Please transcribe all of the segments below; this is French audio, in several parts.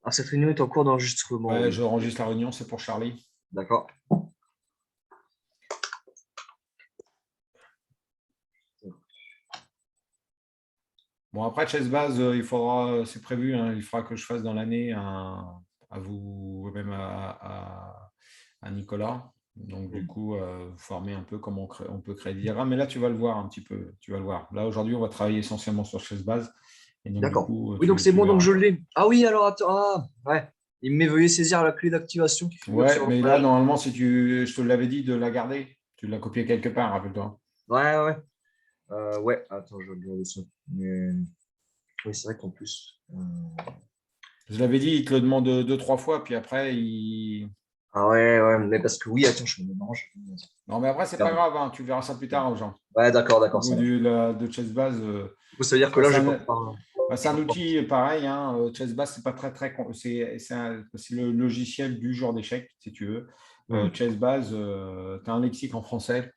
Ah, cette réunion est en cours d'enregistrement, Ouais, oui. je enregistre la réunion, c'est pour Charlie. D'accord. Bon, après, Chessbase, c'est prévu, hein, il faudra que je fasse dans l'année à vous, même à Nicolas. Donc, du coup, vous former un peu comment on peut créer des diagrammes. Mais là, tu vas le voir un petit peu. Tu vas le voir. Là, aujourd'hui, on va travailler essentiellement sur Chessbase. Et donc, du D'accord. coup, Oui, donc c'est tu bon, donc verras. je l'ai. Ah oui, alors attends. Ah, ouais. Il me met veuillez saisir la clé d'activation qui figure Ouais, sur mais là, l'emballage. normalement, je te l'avais dit de la garder. Tu l'as copié quelque part, rappelle-toi. Ouais, ouais. Ouais, attends, je vais regarder ça. Mais... Oui, c'est vrai qu'en plus. Je l'avais dit, il te le demande deux, trois fois, puis après, il. Ah ouais, ouais, mais parce que oui, attends, je me mélange. Non, mais après, c'est pas Pardon. grave, hein, tu verras ça plus tard, Jean. Ouais, d'accord, Au d'accord, ça niveau marche. de Chessbase, Du coup, ça veut dire que bah, là, c'est je vais pas un, pouvoir. bah, c'est Je un vais pas outil pareil. Hein, Chessbase, c'est pas très. C'est le logiciel du genre d'échecs, si tu veux. Chessbase, tu as un lexique en français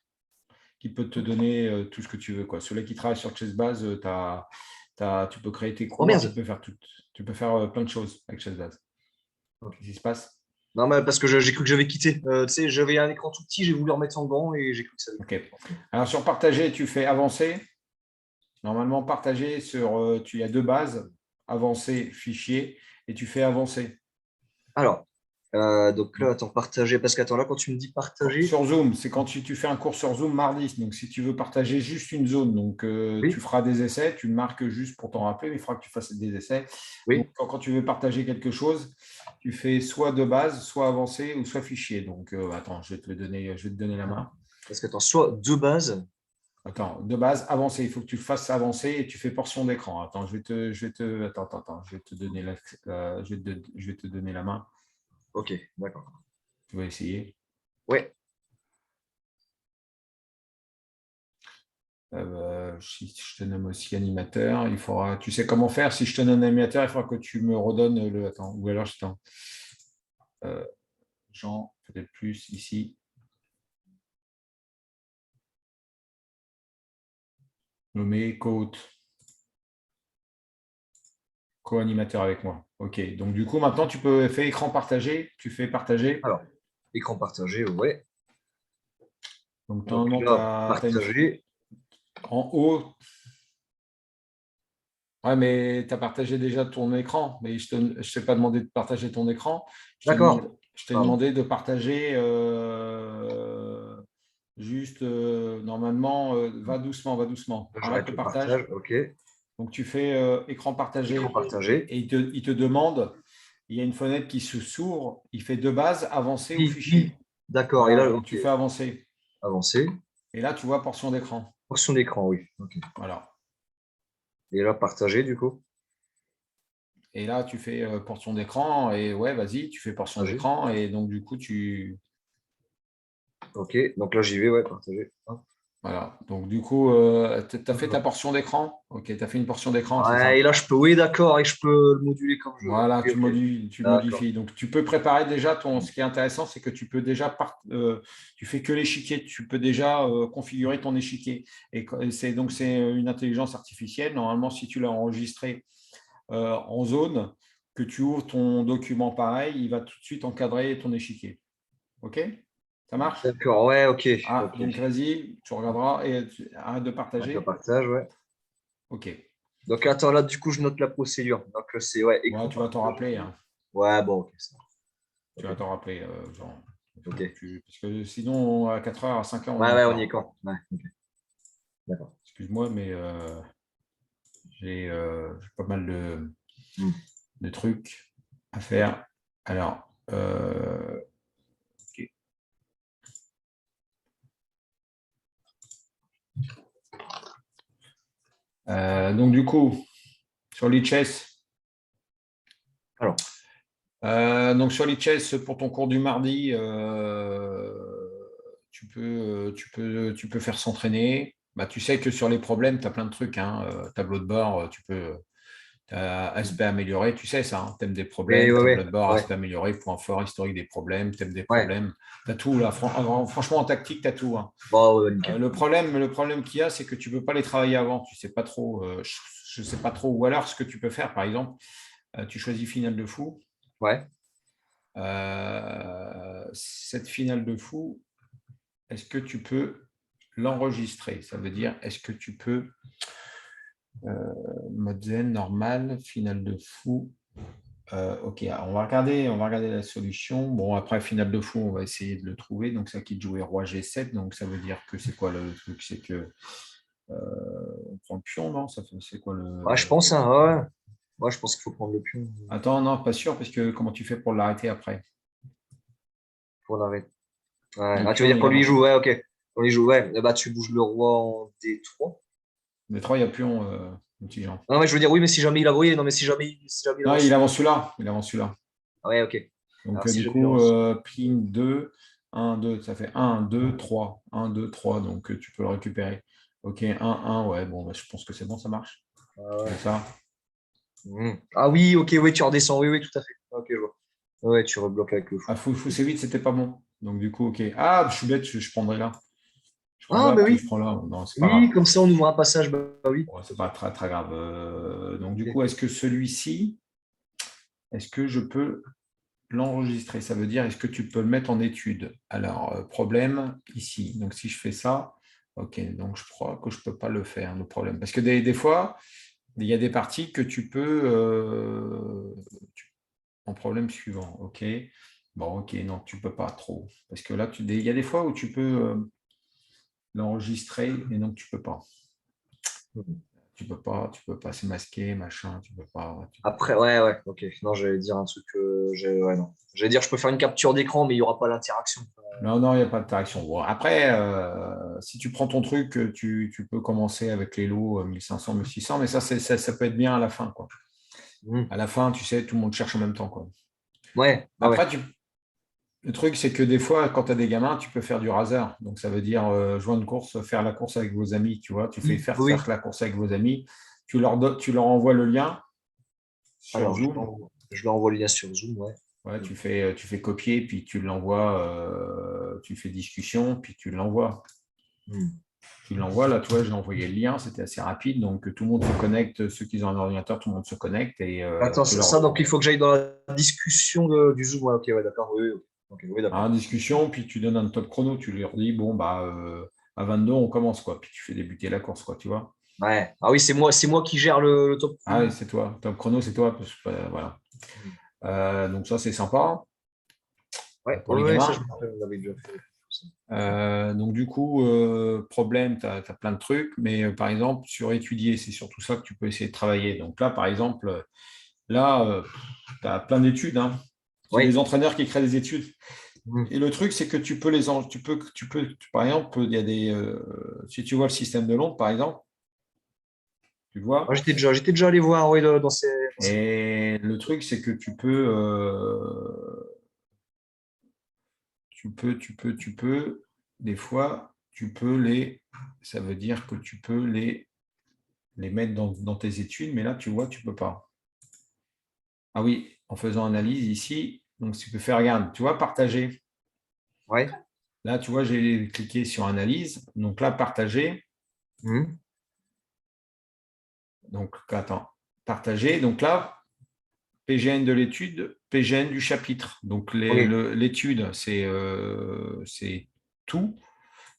qui peut te donner tout ce que tu veux, quoi. Celui qui travaille sur Chessbase, tu peux créer tes Oh cours, merde! tu peux faire plein de choses avec Chessbase. Ok. Qu'est-ce qui se passe? Non, mais parce que j'ai cru que j'avais quitté. Tu sais, j'avais un écran tout petit, j'ai voulu remettre en grand et j'ai cru que ça avait OK. coupé. Alors, sur partager, tu fais avancer. Normalement, partager il y a deux bases, avancer, fichier, et tu fais avancer. Alors, donc là, attends, partager. Parce qu'attends, là, quand tu me dis partager, Sur Zoom, c'est quand tu fais un cours sur Zoom mardi. Donc, si tu veux partager juste une zone, donc tu oui, feras des essais, tu le marques juste pour t'en rappeler, mais il faudra que tu fasses des essais. Donc, oui. quand tu veux partager quelque chose, tu fais soit de base, soit avancé ou soit fichier. Donc, attends, je vais te donner la main. Parce qu'attends, soit deux bases. Attends, de base, avancé. Il faut que tu fasses avancer et tu fais portion d'écran. Attends, attends, je vais te donner je vais te donner la main. Ok, d'accord. Tu vas essayer. Ouais. Si je te nomme aussi animateur, il faudra. Tu sais comment faire. Si je te nomme animateur, il faudra que tu me redonnes le. Attends, ou alors je t'en. Euh, Jean, peut-être plus ici. Nommé co-animateur avec moi. Ok. Donc du coup, maintenant, tu peux faire écran partagé. Tu fais partager. Alors, écran partagé, ouais. Donc Donc normalement, tu là, as, partager. en haut. Ouais, mais tu as partagé déjà ton écran. Mais je ne t'ai pas demandé de partager ton écran. D'accord. Je t'ai Pardon. demandé de partager juste, normalement, va doucement, va doucement. Arrête J'arrête le le partage, partage. ok. Donc, tu fais écran Écran partagé partagé. et il te demande, il y a une fenêtre qui s'ouvre, il fait de base, avancer ou Oui, oui. fichier. D'accord. Et Voilà, là, donc ok. tu fais avancer. Avancer. Et là, tu vois portion d'écran. Portion d'écran, oui. Ok. Voilà. Et là, partager, du coup. Et là, tu fais portion d'écran et ouais, vas-y, tu fais portion Partager. d'écran et donc du coup, tu. Ok. Donc là, j'y vais, ouais, partager. Hop. Voilà. Donc du coup, tu as fait ta portion d'écran. Ok, tu as fait une portion d'écran, c'est Ouais, ça. et là, je peux, oui, d'accord, et je peux le moduler comme je veux. Voilà, Oui, ok. tu D'accord. modifies. Donc, tu peux préparer déjà ton. Ce qui est intéressant, c'est que tu peux déjà. Tu fais que l'échiquier. Tu peux déjà configurer ton échiquier. C'est une intelligence artificielle. Normalement, si tu l'as enregistré en zone, que tu ouvres ton document pareil, il va tout de suite encadrer ton échiquier. OK? Ça marche? D'accord, ouais, ok. Ah, Ok. donc vas-y, tu regarderas et arrête de Donc, le partager. partage, ouais. OK. Donc, attends, là, du coup, je note la procédure. Donc, c'est, ouais, Ouais, écran tu vas t'en partagé. rappeler, hein. Ouais, bon, ok, ça. Tu Ok. vas t'en rappeler, Jean. Ok. Parce que sinon, à 4 heures, à 5 heures, on Ouais, n'y est ouais, on y pas, est hein. quand? Ouais, ok. D'accord. Excuse-moi, mais j'ai pas mal Hmm. de trucs à faire. Alors, ok. Donc du coup, sur l'e-chess, Alors, donc sur l'e-chess, pour ton cours du mardi, tu peux faire s'entraîner. Bah, tu sais que sur les problèmes, tu as plein de trucs, hein. Tableau de bord, tu peux. Aspect amélioré, tu sais ça, hein, thème des oui, problèmes, ouais, tableau ouais, de bord, ouais, aspect amélioré, point fort, historique des problèmes, thème des ouais. problèmes. Tu as tout là. Franchement, en tactique, tu as tout, hein. Bon, ouais, nickel. Le problème qu'il y a, c'est que tu ne peux pas les travailler avant. Tu sais pas trop, je ne sais pas trop. Ou alors, ce que tu peux faire, par exemple, tu choisis finale de fou. Ouais. Cette finale de fou, est-ce que tu peux l'enregistrer? Ça veut dire, est-ce que tu peux, mode zen, normal, finale de fou. Ok, on va regarder la solution. Bon, après, finale de fou, on va essayer de le trouver. Donc, ça qui te jouait roi G7. Donc, ça veut dire que c'est quoi le truc? C'est que on prend le pion, non? C'est quoi Ouais, je le… pense, hein, ouais. Ouais, je pense qu'il faut prendre le pion Attends, non, pas sûr, parce que comment tu fais pour l'arrêter après? pour l'arrêter. Ouais. Le Ah, tu veux pion, dire il qu'on lui avance. joue, ouais, ok. On lui joue, ouais. Eh bah, tu bouges le roi en D3. Mais 3, il y a pion, mon petit Jean. Non, mais je veux dire, oui, mais si jamais il a, oui, non, mais si jamais il Non, avance. il avance celui-là. Il avance celui-là. Ah ouais, ok. Donc, Alors, si du jamais il coup, avance. ping 2, 1, 2, ça fait 1, 2, 3. 1, 2, 3. Donc, tu peux le récupérer. Ok, 1, 1, ouais, bon, bah, je pense que c'est bon, ça marche. Ah, Tu ouais. fais ça. Ah oui, ok, oui, tu redescends. Oui, oui, tout à fait. Ok, je vois. Ouais, tu rebloques avec le Ah, fou. fou, c'est vite, c'était pas bon. Donc, du coup, ok. Ah, je suis bête, je prendrai là. Je prends Ah, là, bah puis oui. je prends là. Non, c'est pas grave. Oui, comme ça, on ouvre un passage. Bah oui. Ouais, c'est pas très, très grave. Donc, du coup, Ok. est-ce que celui-ci, est-ce que je peux l'enregistrer? Ça veut dire, est-ce que tu peux le mettre en étude? Alors, problème ici. Donc, si je fais ça, ok, donc je crois que je ne peux pas le faire, le problème. Parce que des fois, il y a des parties que tu peux… en problème suivant, ok. Bon, ok, non, tu ne peux pas trop. Parce que là, il y a des fois où tu peux l'enregistrer et donc tu ne peux pas. Tu peux pas, c'est masqué, machin, tu peux pas. Après, ouais, ouais, ok. Non, j'allais dire un truc. Ouais, non. J'allais dire, je peux faire une capture d'écran, mais il n'y aura pas l'interaction. Non, non, il n'y a pas d'interaction. Bon, après, si tu prends ton truc, tu peux commencer avec les lots 1500, 1600, mais ça peut être bien à la fin, quoi. Hmm. À la fin, tu sais, tout le monde cherche en même temps, quoi. Ouais, ah ouais. Après, le truc, c'est que des fois, quand tu as des gamins, tu peux faire du raser. Donc, ça veut dire joindre une course, faire la course avec vos amis, tu vois. Tu fais Oui, faire oui. la course avec vos amis. Tu leur envoies le lien sur Alors, Zoom. je l'envoie le lien sur Zoom, ouais. Ouais, tu fais copier, puis tu l'envoies, tu fais discussion, puis tu l'envoies. Hmm. Tu l'envoies, là, toi, j'ai envoyé le lien, c'était assez rapide, donc tout le monde se connecte, ceux qui ont un ordinateur, tout le monde se connecte et Attends, tu ça, leur… donc il faut que j'aille dans la discussion du Zoom. Ouais, ok, ouais, d'accord. Oui, oui, ok, oui, à d'accord. une discussion, puis tu donnes un top chrono, tu leur dis, bon, bah, à 22, on commence, quoi, puis tu fais débuter la course, quoi, tu vois. Ouais. Ah oui, c'est moi qui gère le top Ah oui, chrono. c'est toi, top chrono, c'est toi, parce que, voilà. Hmm. Donc ça, c'est sympa Ouais, pour ouais, les ouais, ça, je gamins. me rappelle, on l'avait déjà fait. Ça. Donc du coup, problème, tu as plein de trucs, mais par exemple, sur étudier, c'est surtout ça que tu peux essayer de travailler. Donc là, par exemple, là, tu as plein d'études, hein. C'est des Oui. entraîneurs qui créent des études. Hmm. Et le truc, c'est que tu peux par exemple, il y a des, si tu vois le système de Londres, par exemple, tu le Moi, vois, j'étais déjà allé voir, oui, dans ces cours. et le truc, c'est que tu peux, des fois, ça veut dire que tu peux les mettre dans tes études, mais là, tu vois, tu ne peux pas. Ah oui, en faisant analyse ici, donc tu peux faire, regarde, tu vois, partager. Ouais. Là, tu vois, j'ai cliqué sur analyse. Donc là, partager. Hmm. Donc, attends, partager. Donc là, PGN de l'étude, PGN du chapitre. Donc Ok, l'étude, c'est tout.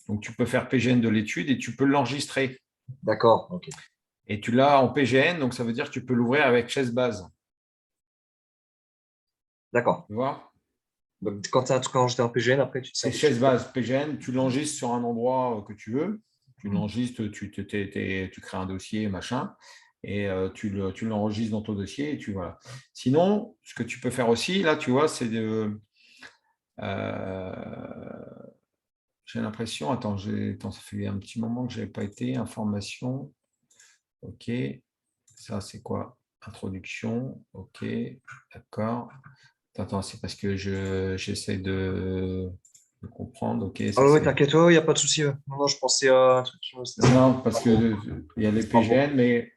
Donc tu peux faire PGN de l'étude et tu peux l'enregistrer. d'accord, ok. Et tu l'as en PGN, donc ça veut dire que tu peux l'ouvrir avec chaise base. D'accord. Tu vois? Donc, quand tu as un truc enregistré en PGN, après, tu te C'est sers de chaise chaise. base PGN, tu l'enregistres sur un endroit que tu veux. Tu l'enregistres, tu crées un dossier, machin, et tu l'enregistres dans ton dossier et tu voilà. Sinon, ce que tu peux faire aussi, là, tu vois, c'est de. euh, j'ai l'impression, attends, ça fait un petit moment que je n'avais pas été. Information, ok. Ça, c'est quoi? Introduction, ok, d'accord. Attends, c'est parce que j'essaie de comprendre, ok, Ah ça ouais, c'est… t'inquiète, il n'y a pas de souci. Ouais. Non, non, je pensais à un truc. C'était Non, ça. non, parce que il y a les C'est pas bon. PGN, mais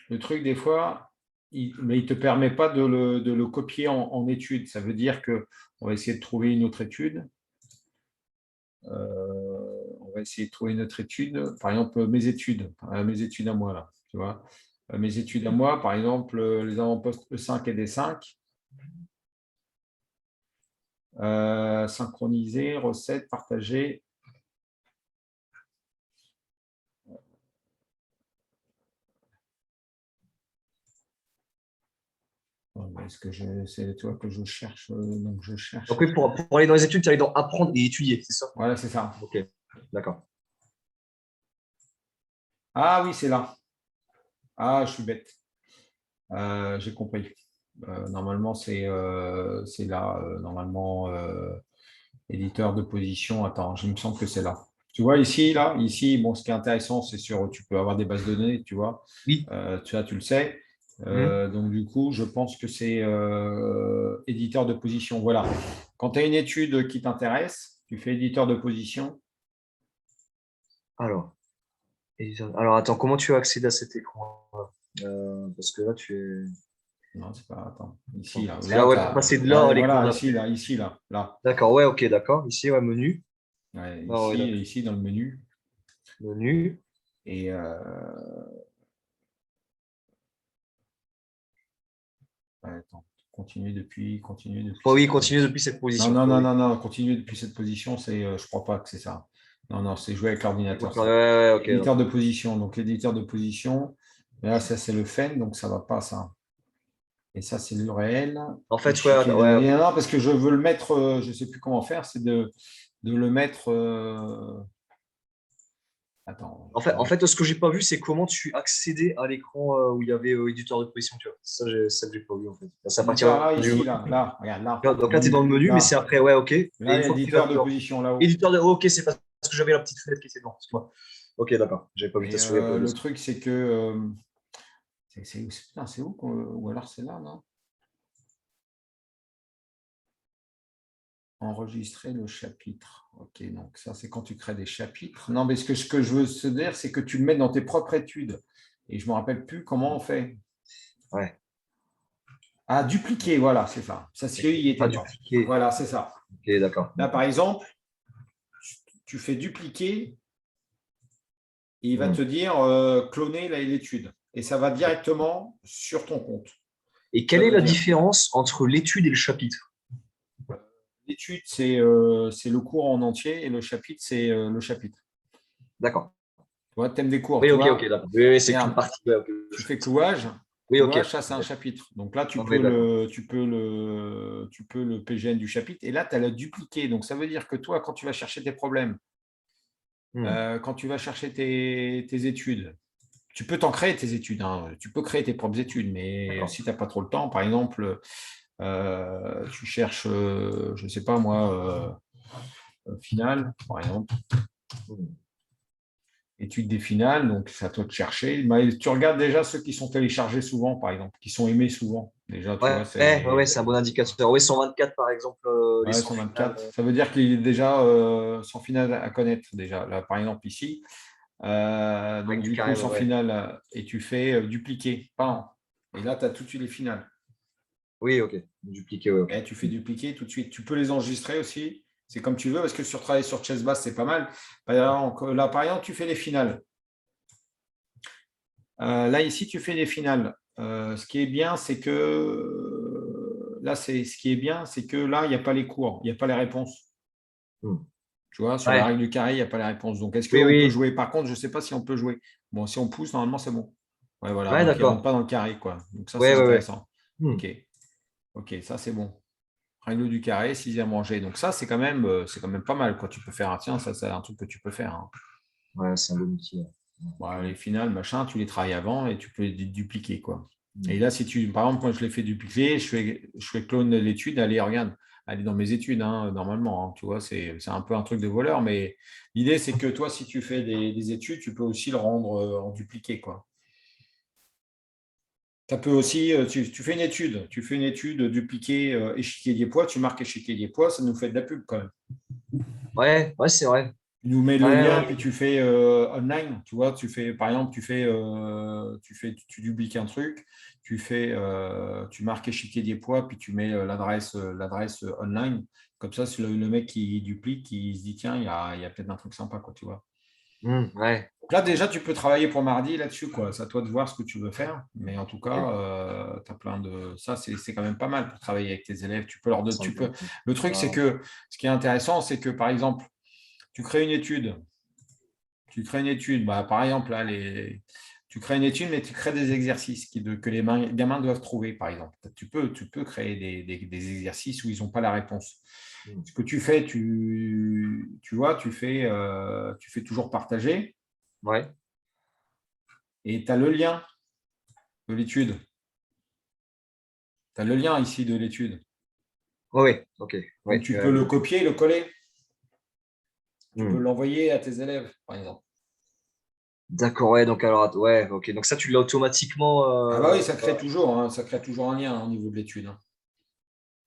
le truc, des fois, il ne te permet pas de le copier en étude. Ça veut dire que on va essayer de trouver une autre étude. On va essayer de trouver une autre étude. Par exemple, mes études à moi, là. Tu vois. Mes études à moi, par exemple, les avant-postes E5 et D5. Synchroniser, recettes, partager. Est-ce que c'est toi que je cherche, donc je cherche. Donc, oui, pour aller dans les études, tu allais dans apprendre et étudier, c'est ça? Voilà, c'est ça. Ok, d'accord. Ah oui, c'est là. Ah, je suis bête. J'ai compris. Normalement, c'est là. Normalement, éditeur de position. Attends, je me sens que c'est là. Tu vois ici, là, ici, bon, ce qui est intéressant, c'est sur, tu peux avoir des bases de données, tu vois. Oui. Tu le sais. Donc, du coup, je pense que c'est éditeur de position. Voilà. Quand tu as une étude qui t'intéresse, tu fais éditeur de position. Alors, alors, attends, comment tu as accédé à cet écran? Parce que là, tu es. Non, c'est pas. Attends. Ici, Attends, là. c'est Là, là, tu ouais, pour as. passer de là à l'écran Voilà, ici, d'après. là, ici, là. Là. D'accord, ouais, ok, d'accord. Ici, ouais, menu. Ouais, Ah, ouais, ici, d'accord. ici, dans le menu. Menu. Et attends, continue depuis Oh, oui, cette continue position. depuis cette Non, position. non, Oh, non, oui. non, non, continue depuis cette position, je crois pas que c'est ça. Non, non, c'est jouer avec l'ordinateur, Ouais, ça. ouais, ok, Éditeur de d'accord. position. Donc, l'éditeur de position, là, ça, c'est le FEN, donc ça va pas, ça. Et ça, c'est le réel. En fait, ouais, Échiquier de ouais, données. ok. Non, parce que je veux le mettre, je ne sais plus comment faire, c'est de le mettre. Attends, En fait, ce que j'ai pas vu, c'est comment tu accédais à l'écran où il y avait éditeur de position, tu vois. Ça que j'ai pas vu, en fait. C'est à éditeur, partir là, du ici, menu. là, regarde, là, Donc là, tu es dans le menu, menu, mais c'est là. après, ouais, ok. Et Là, une il y a fois que tu vas éditeur de dans position là-haut. éditeur de. Ok, c'est parce que j'avais la petite fenêtre qui était dedans. Excuse-moi. Ok, d'accord. J'avais pas vu ta Et souris le apparaître. truc, c'est que. Putain, c'est où ou alors c'est là, non? Enregistrer le chapitre. Ok, donc ça, c'est quand tu crées des chapitres. Non, mais ce que je veux te dire, c'est que tu le mets dans tes propres études. Et je ne me rappelle plus comment on fait. Ouais. Ah, dupliquer, voilà, c'est ça. Ça, Ok. il n'y Ah, était pas. dupliquer. Voilà, c'est ça. Ok, d'accord. Là, par exemple, tu fais dupliquer et il va te Hmm. dire cloner l'étude. Et ça va directement sur ton compte. Et Ça quelle est veut la dire, différence entre l'étude et le chapitre? l'étude, c'est le cours en entier et le chapitre, c'est le chapitre. D'accord. Tu vois, thème des cours, Oui, tu ok, ok, vois. d'accord. Oui, oui, c'est qu'une Regarde, partie. Ouais, ok, le tu fais chapitre. clouage. Oui, ok. Clouage, ça, c'est un chapitre. Donc là, Ah, oui, d'accord. tu peux le PGN du chapitre. Et là, tu as le dupliqué. Donc ça veut dire que toi, quand tu vas chercher tes problèmes, Hmm. quand tu vas chercher tes études, tu peux t'en créer tes études, hein. Tu peux créer tes propres études, mais D'accord. si tu n'as pas trop le temps, par exemple, tu cherches, je ne sais pas moi, finale, par exemple, Hmm. études des finales, donc c'est à toi de chercher. Mais tu regardes déjà ceux qui sont téléchargés souvent, par exemple, qui sont aimés souvent. Déjà, tu Ouais, vois, ouais, ouais, c'est c'est un bon indicateur. Oui, 124, par exemple, les ouais, 100 finales. 124. Ça veut dire qu'il est déjà sans finale à connaître, déjà. Là, par exemple, ici. Avec Donc, du du coup, carré, sans ouais. finale, et tu fais dupliquer. Pam. Et là, tu as tout de suite les finales. Oui, ok. Dupliqué, ouais, ok. Et tu fais dupliquer tout de suite. Tu peux les enregistrer aussi. C'est comme tu veux, parce que sur travailler sur Chessbase, c'est pas mal. Là, par exemple, tu fais les finales. Là, ici, tu fais les finales. Ce qui est bien, c'est que là, ce qui est bien, c'est que là, il n'y a pas les cours, il n'y a pas les réponses. Hmm. Tu vois, sur la Ouais, règle du carré, il n'y a pas les réponses. Donc, est-ce oui, qu'on peut oui. jouer? Par contre, je ne sais pas si on peut jouer. Bon, si on pousse, normalement, c'est bon. Ouais, voilà. Ouais, Donc, il ne rentre d'accord. pas dans le carré, quoi. Donc, ça, c'est Ouais, ouais, ouais. intéressant. Hmm. OK. OK, ça, c'est bon. Règle du carré, sixième rangée. Donc, ça, c'est quand même pas mal, quoi. Tu peux faire, ah, tiens, ça, c'est un truc que tu peux faire, hein. Ouais, c'est un bon outil. Ouais. Bon, Ouais. les finales, machin, tu les travailles avant et tu peux les dupliquer, quoi. Et Hmm. là, si tu, par exemple, moi, je l'ai fait dupliquer, je fais clone de l'étude, allez, regarde, elle est dans mes études, hein, normalement, hein, tu vois, c'est un peu un truc de voleur, mais l'idée, c'est que toi, si tu fais des études, tu peux aussi le rendre en dupliqué, quoi. Tu peux aussi, tu fais une étude, dupliquer échiquier des poids, tu marques échiquier des poids, ça nous fait de la pub quand même. Ouais, ouais, c'est vrai. Tu nous mets le Ouais, lien, ouais. puis tu fais online, tu vois, par exemple, tu dupliques un truc, tu marques échiquier des poids, puis tu mets l'adresse online. Comme ça, si le mec qui duplique, il se dit, tiens, il y a peut-être un truc sympa, quoi, tu vois. Ouais. Donc là, déjà, tu peux travailler pour mardi là-dessus, quoi. C'est à toi de voir ce que tu veux faire. Mais en tout cas, tu as plein de. Ça, c'est quand même pas mal pour travailler avec tes élèves. Tu peux leur donner. Ça me Tu peux... fait- Le truc, c'est Ah, que ce qui est intéressant, c'est que, par exemple, tu crées une étude. Tu crées une étude. Bah, par exemple, là, tu crées une étude, mais tu crées des exercices que les gamins doivent trouver, par exemple. Tu peux créer des exercices où ils n'ont pas la réponse. Ce que tu fais, tu vois, tu fais toujours partager ouais. et tu as le lien de l'étude. Tu as le lien ici de l'étude. Ouais, ok. Donc, Ouais. tu peux le copier, le coller. Tu peux Hmm. l'envoyer à tes élèves, par exemple. D'accord, ouais, donc alors, ouais, ok. Donc ça, tu l'as automatiquement. Ah bah oui, ça crée toujours, hein, ça crée toujours un lien au niveau de l'étude, hein.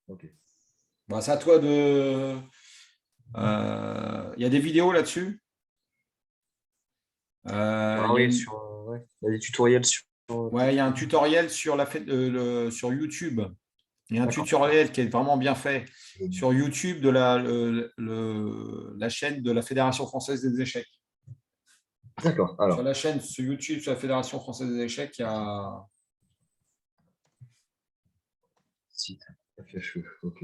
Ok. Bah, c'est à toi de. Il y a des vidéos là-dessus. Ah Il y a oui, une- ouais. Il y a des tutoriels sur Ouais, il y a un TikTok. tutoriel sur YouTube. Il y a un D'accord. tutoriel qui est vraiment bien fait sur YouTube de la chaîne de la Fédération française des échecs. D'accord. Sur Alors, la chaîne sur YouTube, sur la Fédération française des échecs, il y a. site FFE, ok.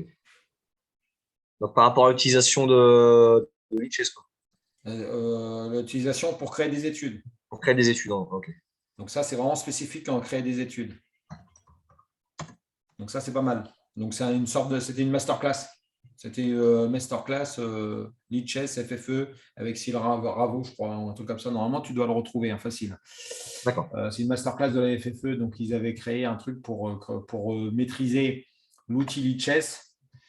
Donc par rapport à l'utilisation de Lichess, quoi. L'utilisation pour créer des études. Pour créer des études, hein. Ok. Donc ça, c'est vraiment spécifique quand on crée des études. Donc ça, c'est pas mal. Donc c'était une masterclass. C'était masterclass Lichess, FFE avec Cyril Ravo, je crois, un truc comme ça. Normalement, tu dois le retrouver, hein, facile. D'accord. C'est une masterclass de la FFE. Donc, ils avaient créé un truc pour maîtriser l'outil Lichess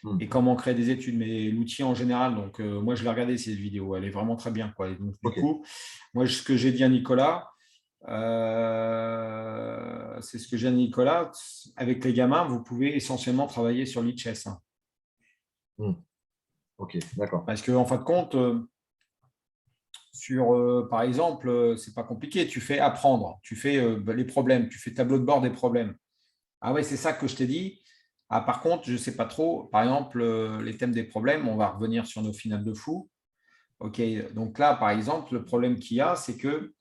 Hmm. et comment créer des études. Mais l'outil en général, donc moi, je l'ai regardé cette vidéo. Elle est vraiment très bien, quoi. Et donc, du Ok. coup, moi, ce que j'ai dit à Nicolas, c'est ce que j'ai dit à Nicolas. Avec les gamins, vous pouvez essentiellement travailler sur Lichess, hein. Hmm. Ok, d'accord. Parce qu'en fin de compte, par exemple, c'est pas compliqué. Tu fais apprendre, tu fais les problèmes, tu fais tableau de bord des problèmes. Ah ouais, c'est ça que je t'ai dit. Ah, par contre, je ne sais pas trop. Par exemple, les thèmes des problèmes, on va revenir sur nos finales de fou. OK, donc là, par exemple, le problème qu'il y a, c'est que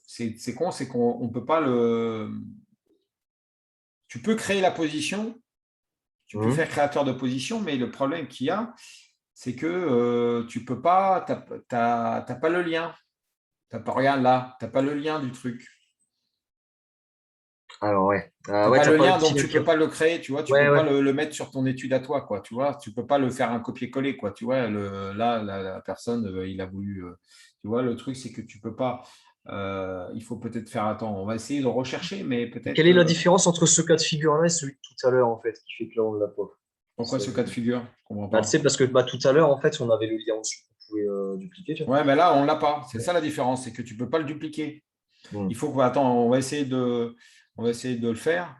c'est con, c'est qu'on ne peut pas le. Tu peux créer la position, tu peux Hmm. faire créateur de position, mais le problème qu'il y a, c'est que tu peux pas, t'as pas le lien. Regarde là, tu n'as pas le lien du truc. Alors, ouais. Tu n'as Ouais, pas t'as le pas le lien, petit donc tu lien ne peux pas le créer, tu vois, tu ne Ouais, peux pas ouais. le mettre sur ton étude à toi, quoi, tu vois, tu ne peux pas le faire un copier-coller, quoi, tu vois, là, la personne, il a voulu, tu vois, le truc, c'est que tu ne peux pas, il faut peut-être faire, attends, on va essayer de rechercher, mais Et quelle peut-être, est la différence entre ce cas de figure-là et celui de tout à l'heure, en fait, qui fait que là, on l'a pas? pourquoi ce cas de figure? Je ne comprends Bah, tu sais, pas. parce que bah, tout à l'heure, en fait, on avait le lien en dessous qu'on pouvait dupliquer, tu vois. Ouais, mais là, on ne l'a pas, c'est ça la différence, c'est que tu ne peux pas le dupliquer. Hmm. Il faut que, attends, on va essayer de le faire.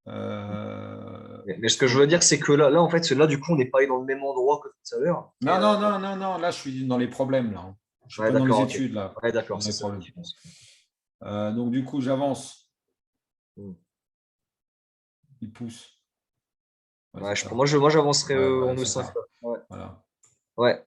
Mais ce que je Donc, veux dire, c'est que là, en fait, là, du coup, on n'est pas allé dans le même endroit que tout à l'heure. non, non, non, non, non, là, je suis dans les problèmes, là, hein. Je ne suis Ouais, pas dans les d'accord, ok. études, là. Ouais, Je suis d'accord, dans c'est les ça la problèmes. différence. Donc, du coup, j'avance. Hmm. Il pousse. Ouais, Ouais, c'est ça. moi, j'avancerai Ouais, voilà, en c'est E5. ça. Là. Ouais. Voilà. Ouais.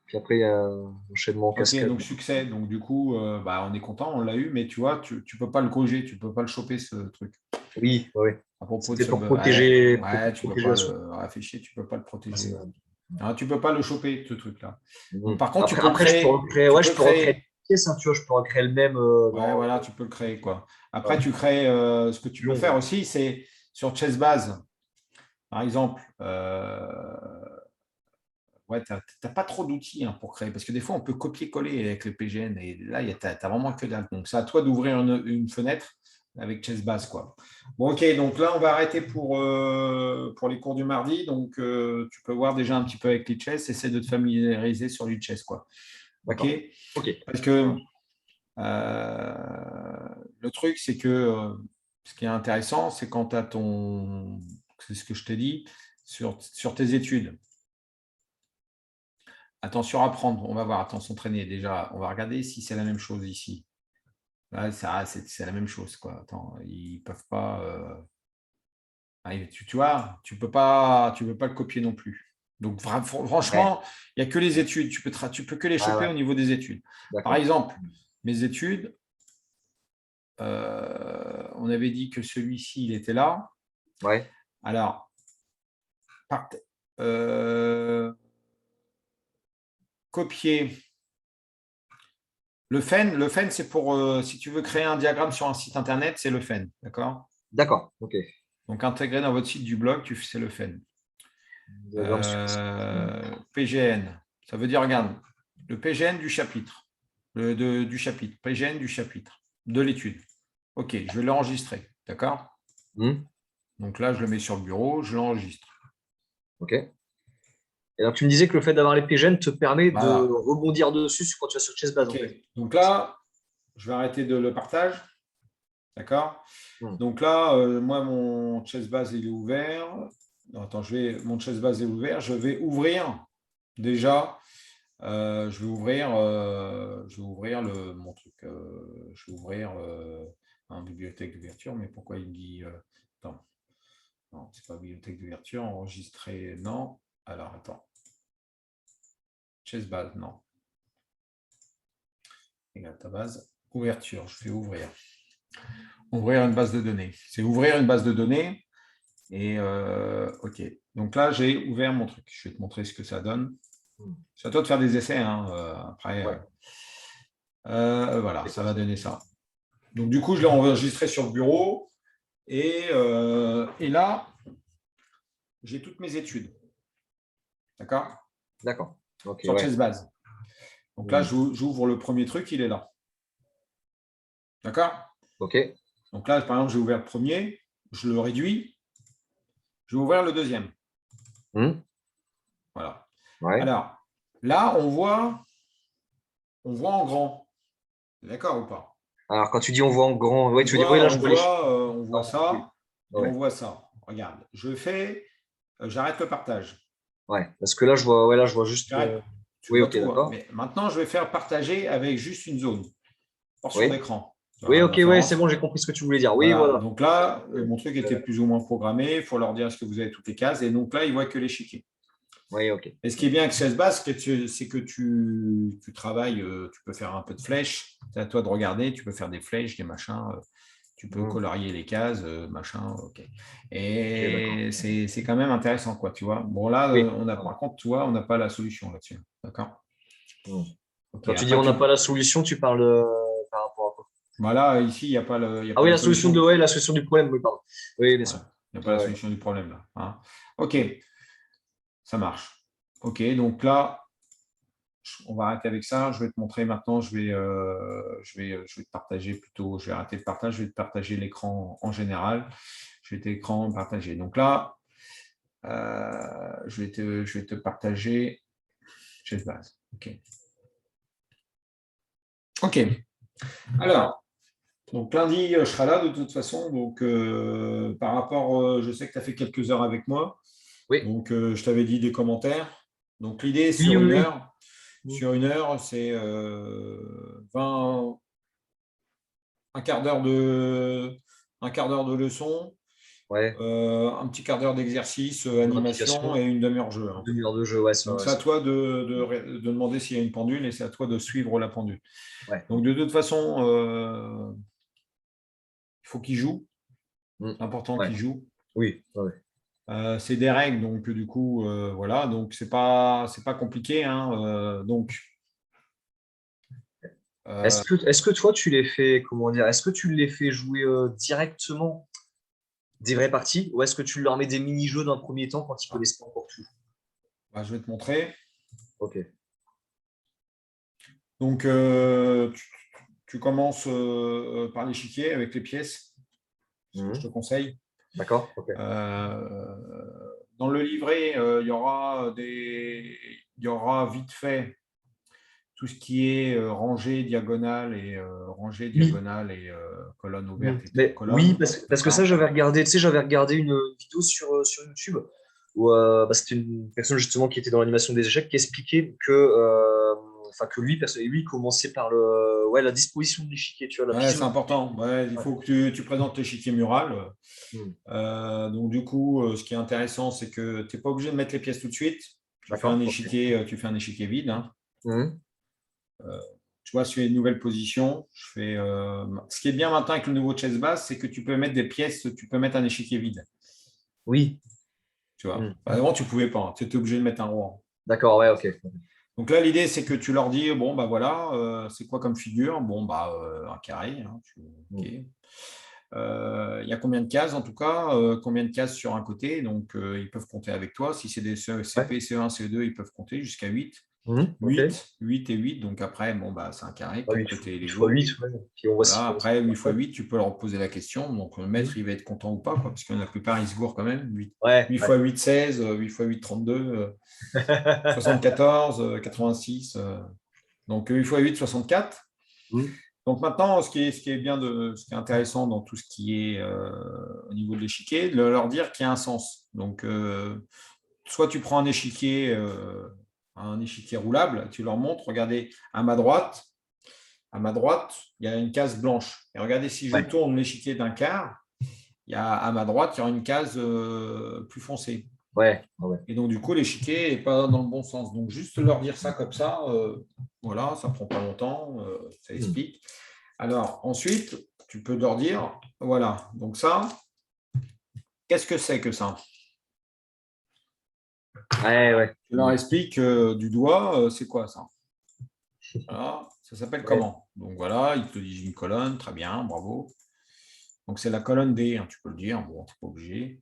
Puis après, il y a enchaînement en OK, cascade. donc succès. Donc, du coup, on est content, on l'a eu, mais tu vois, tu ne peux pas le corriger, tu ne peux pas le choper, ce truc. Oui, ouais, ouais. À propos de C'était ce. Ouais, ouais, pour tu ne peux protéger pas la soupe. le afficher, tu ne peux pas le Ouais, c'est protéger. vrai. Hein, tu ne peux pas le choper, ce truc-là. Donc, Mhm. par contre, tu peux le Après, je peux créer. recréer, Tu ouais, peux je peux recréer créer. une pièce, hein, tu vois, je peux recréer le même Ouais, dans voilà, tu peux le créer, quoi. Après, ouais, tu crées. Ce que tu peux faire long. aussi, c'est sur Chessbase, par exemple. Ouais, tu n'as pas trop d'outils, hein, pour créer, parce que des fois, on peut copier-coller avec le PGN, et là, tu n'as vraiment que dalle. Donc, c'est à toi d'ouvrir une fenêtre avec Chessbase, quoi. Bon, OK, donc là, on va arrêter pour les cours du mardi. Donc, tu peux voir déjà un petit peu avec Lichess, essaie de te familiariser sur Lichess, quoi. OK? D'accord. Ok. Parce Ça que marche. le truc, c'est que ce qui est intéressant, c'est quand tu as ton. C'est ce que je te dis, sur tes études. Attention à prendre, on va voir, attends, s'entraîner déjà. On va regarder si c'est la même chose ici. Là, c'est la même chose, quoi. Attends, ils peuvent pas. Tu vois, tu peux pas le copier non plus. Donc, Ouais, franchement, il n'y a que les études. Tu peux que les ouais, choper ouais, au niveau des études. Par d'accord. exemple, mes études, on avait dit que celui-ci, il était là. Ouais, Alors, euh, copier. Le FEN, c'est pour, si tu veux créer un diagramme sur un site internet, c'est le FEN. D'accord? d'accord, ok. Donc, intégrer dans votre site du blog, c'est le FEN. Diagramme sur un site. PGN, ça veut dire, regarde, le PGN du chapitre, PGN du chapitre, de l'étude. OK, je vais l'enregistrer, d'accord? Donc là, je le mets sur le bureau, je l'enregistre. Ok. Et donc, tu me disais que le fait d'avoir les PGN te permet de Voilà. rebondir dessus quand tu vas sur Chessbase, en OK. fait. Donc là, je vais arrêter de le partage, d'accord? Hmm. Donc là, moi, mon Chessbase, il est ouvert. Non, attends, mon Chessbase est ouvert. Je vais ouvrir déjà. Je vais ouvrir mon truc. Je vais ouvrir un bibliothèque d'ouverture, mais pourquoi il me dit attends, non, c'est pas bibliothèque d'ouverture, enregistrer, non. Alors attends. Chessbase, non. Regarde ta base. Ouverture, je fais ouvrir. Ouvrir une base de données. C'est ouvrir une base de données. Et OK. Donc là, j'ai ouvert mon truc. Je vais te montrer ce que ça donne. C'est à toi de faire des essais. Hein, après, Ouais. voilà, C'est ça quoi va ça? donner ça. Donc du coup, je l'ai enregistré sur le bureau. Et là, j'ai toutes mes études. D'accord? D'accord. Ok, Sur ouais. Chessbase. Donc là, Hmm. j'ouvre le premier truc, il est là. D'accord? Ok. Donc là, par exemple, j'ai ouvert le premier, je le réduis, je vais ouvrir le deuxième. Hmm. Voilà. Ouais. Alors, là, on voit en grand. D'accord ou pas? Alors, quand tu dis on voit en grand, ouais, tu veux dire, oui, là, je vois les chiffres. On voit Non, oui. ça et on Ouais. voit ça. Regarde, j'arrête le partage. Ouais. Parce que là, je vois, ouais, là, je vois juste. J'arrête. Tu Oui, vois ok, tout, hein. d'accord. Mais maintenant, je vais faire partager avec juste une zone, portion Oui. d'écran. Tu Oui, vois la ok, ouais, c'est différence? bon, j'ai compris ce que tu voulais dire. Oui, Voilà. voilà. Donc là, Ouais. mon truc était plus ou moins programmé. Il faut leur dire est-ce que vous avez toutes les cases. Et donc là, ils voient que l'échiquier. Oui, ok. Et ce qui est bien avec CSBase, c'est que tu travailles, tu peux faire un peu de flèches. C'est à toi de regarder. Tu peux faire des flèches, des machins. Tu peux Hmm. colorier les cases, machin. OK. Ok, d'accord. Et c'est quand même intéressant, quoi, tu vois. Bon, là, Oui. par contre, tu vois, on n'a pas la solution là-dessus. D'accord? Hmm. OK. Quand tu dis Après, on n'a pas la solution, tu parles par rapport à quoi? voilà, ici, il y a Ah pas oui, la la solution de, solution. ouais, la solution du problème, oui, pardon. Oui, bien sûr. Voilà. Il n'y a pas Ouais, la ouais. solution du problème là, hein. OK, Hmm. ça marche. OK, donc là, on va arrêter avec ça. Je vais te montrer maintenant, je vais te partager plutôt, je vais arrêter de partage, je vais te partager l'écran en général. Je vais l'écran partager. Donc là, je vais te partager Chessbase. OK. OK. Alors, donc lundi, je serai là de toute façon. Donc, par rapport, je sais que tu as fait quelques heures avec moi. Oui, Donc, je t'avais dit des commentaires. Donc, l'idée oui, sur oui, une oui. heure, Hmm. c'est 20, un quart d'heure de leçon, Ouais, un petit quart d'heure d'exercice, une animation application, et une demi-heure jeu, une hein. demi-heure de jeu, ouais, ça, Donc, ouais, c'est à toi de demander s'il y a une pendule et c'est à toi de suivre la pendule. ouais. Donc, de toute façon, il faut qu'il joue. Hmm. C'est important Ouais, qu'il joue. oui, ouais, ouais. C'est des règles, donc du coup, voilà, donc c'est pas compliqué, hein, donc euh, Est-ce que toi, tu les fais, comment dire, est-ce que tu les fais jouer directement des vraies parties ou est-ce que tu leur mets des mini-jeux dans un premier temps quand ils connaissent pas encore tout? bah, je vais te montrer. Ok. Donc, tu commences par l'échiquier avec les pièces, ce que je te Mhm. conseille. D'accord? Ok. Euh, Dans le livret, il y aura vite fait tout ce qui est rangée, Oui. diagonale et colonne Mhm. ouverte et Mais oui, colonne. parce que ça, D'accord? j'avais regardé, tu sais, j'avais regardé une vidéo sur YouTube où bah, c'était une personne justement qui était dans l'animation des échecs qui expliquait enfin, que lui, lui, il commençait par ouais, la disposition de l'échiquier, tu vois, la Ouais, vision c'est de important. l'échiquier. Ouais, il Ouais. faut que tu présentes l'échiquier mural. Mhm. Donc, du coup, ce qui est intéressant, c'est que tu n'es pas obligé de mettre les pièces tout de suite. D'accord. Ok. tu fais un échiquier vide. Hein. Mhm. Tu vois, sur les nouvelles positions, ce qui est bien maintenant avec le nouveau chess base, c'est que tu peux mettre des pièces, tu peux mettre un échiquier vide. Oui. Tu vois. Mhm. Avant, tu ne pouvais pas. Tu étais obligé de mettre un roi. D'accord, ouais, ok. Donc là, l'idée, c'est que tu leur dis, bon, bah voilà, c'est quoi comme figure? Bon, bah, un carré. Hein, ok. Mhm. Il y a combien de cases en tout cas, combien de cases sur un côté, donc ils peuvent compter avec toi. Si c'est des Ouais. CP, CE1, CE2, ils peuvent compter jusqu'à 8. Mhm. Ok. 8 et 8, donc après, bon, bah, c'est un carré, Ah oui, quatre côtés 8 égaux. fois 8, ouais. Puis on voit si Voilà, comment ça après 8 marche. fois 8, tu peux leur poser la question. Donc le maître, Mhm. il va être content ou pas, quoi, parce que la plupart, ils se gourrent quand même. 8, Ouais, 8 ouais. fois 8, 16, 8 fois 8, 32, 74, 86. Donc 8 fois 8, 64. Mhm. Donc maintenant, ce qui est intéressant dans tout ce qui est au niveau de l'échiquier, de leur dire qu'il y a un sens. Donc, soit tu prends un échiquier roulable, tu leur montres, regardez, à ma droite, il y a une case blanche. Et regardez, si je Ouais, tourne l'échiquier d'un quart, à ma droite, il y aura une case plus foncée. ouais, ouais. Et donc, du coup, l'échiquier n'est pas dans le bon sens. Donc, juste leur dire ça comme ça, voilà, ça ne prend pas longtemps, ça Mhm. explique. Alors, ensuite, tu peux leur dire, voilà, donc ça, qu'est-ce que c'est que ça? Ouais, ouais. Tu leur expliques du doigt, c'est quoi ça? Voilà, ça s'appelle Ouais. comment? Donc voilà, ils te disent une colonne, très bien, bravo. Donc c'est la colonne D, hein, tu peux le dire, bon, tu n'es pas obligé.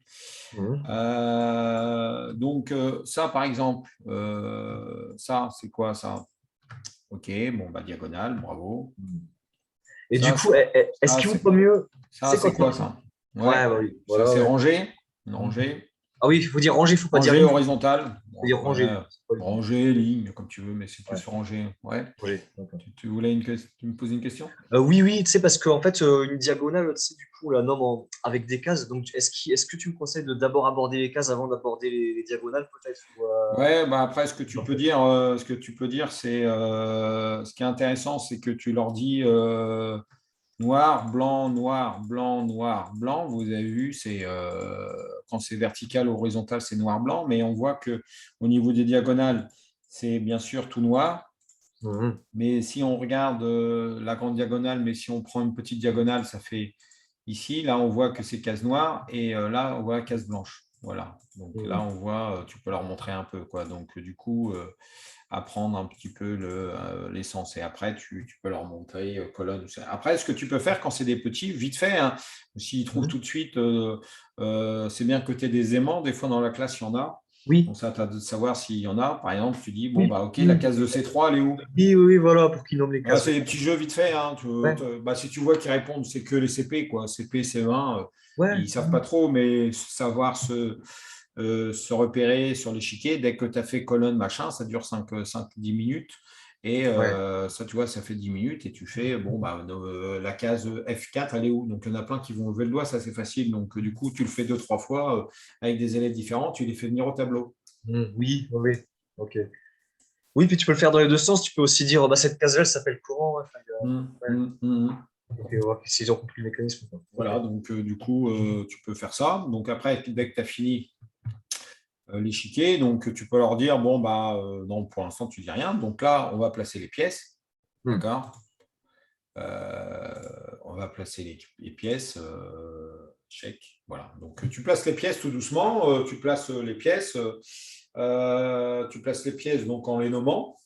Mhm. Donc ça, par exemple, ça, c'est quoi ça? Ok, bon, bah diagonale, bravo. Et du Ça, coup, est-ce ça, qu'il vaut pas mieux, tu ça, sais, quand c'est tu... quoi ça? Ouais, Ouais, bah oui, ça voilà, c'est ouais. rangé. Une Mhm. rangée. Ah oui, il faut dire ranger, il faut pas dire Rangée ligne, il horizontale. faut Bon, dire ranger. ouais, C'est pas ligne. rangée, ligne, comme tu veux, mais c'est Ouais, plus rangée. Ouais. ranger, d'accord. Tu voulais tu me poses une question? Oui, oui, tu sais, parce qu'en fait, une diagonale, tu sais, du coup, la norme avec des cases, donc est-ce que tu me conseilles de d'abord aborder les cases avant d'aborder les diagonales, peut-être Ouais, bah après, Ok. ce que tu peux dire, c'est ce qui est intéressant, c'est que tu leur dis noir, blanc, noir, blanc, noir, blanc. Vous avez vu, c'est quand c'est vertical, horizontal, c'est noir, blanc, mais on voit que au niveau des diagonales, c'est bien sûr tout noir. Mhm. Mais si on regarde la grande diagonale, mais si on prend une petite diagonale, ça fait ici. Là, on voit que c'est case noire et là, on voit case blanche. Voilà. Donc là, Mhm. on voit, tu peux leur montrer un peu, quoi. Donc, du coup, apprendre un petit peu l'essence. Et après, tu peux leur montrer colonne. Après, ce que tu peux faire quand c'est des petits, vite fait, hein, s'ils trouvent Mhm. tout de suite, c'est bien que tu aies des aimants. Des fois, dans la classe, il y en a. Oui, Donc, ça, tu as de savoir s'il y en a. Par exemple, tu dis, bon, oui, bah, OK, la oui, case de C3, elle est où? oui, oui, oui, voilà, pour qu'ils nomment les Voilà, cases. c'est des petits jeux vite fait. Hein. Ouais, Bah, si tu vois qu'ils répondent, c'est que les CP, quoi. CP, CE1, ils ouais, ne savent pas trop, mais savoir se repérer sur l'échiquier, dès que tu as fait colonne, machin, ça dure 5-10 minutes. Et ouais. ça, tu vois, ça fait 10 minutes et tu fais, bon, bah, la case F4, elle est où? Donc, il y en a plein qui vont lever le doigt, ça, c'est facile. Donc, du coup, tu le fais 2-3 fois avec des élèves différents, tu les fais venir au tableau. Oui, oui, oui. Ok. Oui, puis tu peux le faire dans les deux sens. Tu peux aussi dire, bah, cette case-là, elle s'appelle comment? Ouais, enfin, ouais. Ok, ouais, s'ils ont compris le mécanisme, quoi. Ok. Voilà, donc du coup, tu peux faire ça. Donc après, dès que tu as fini l'échiquier, donc tu peux leur dire, bon, bah, non, pour l'instant, tu dis rien. Donc là, on va placer les pièces. Hmm. D'accord. On va placer les pièces. Check. Voilà. Donc tu places les pièces tout doucement. Tu places les pièces. Tu places les pièces donc en les nommant.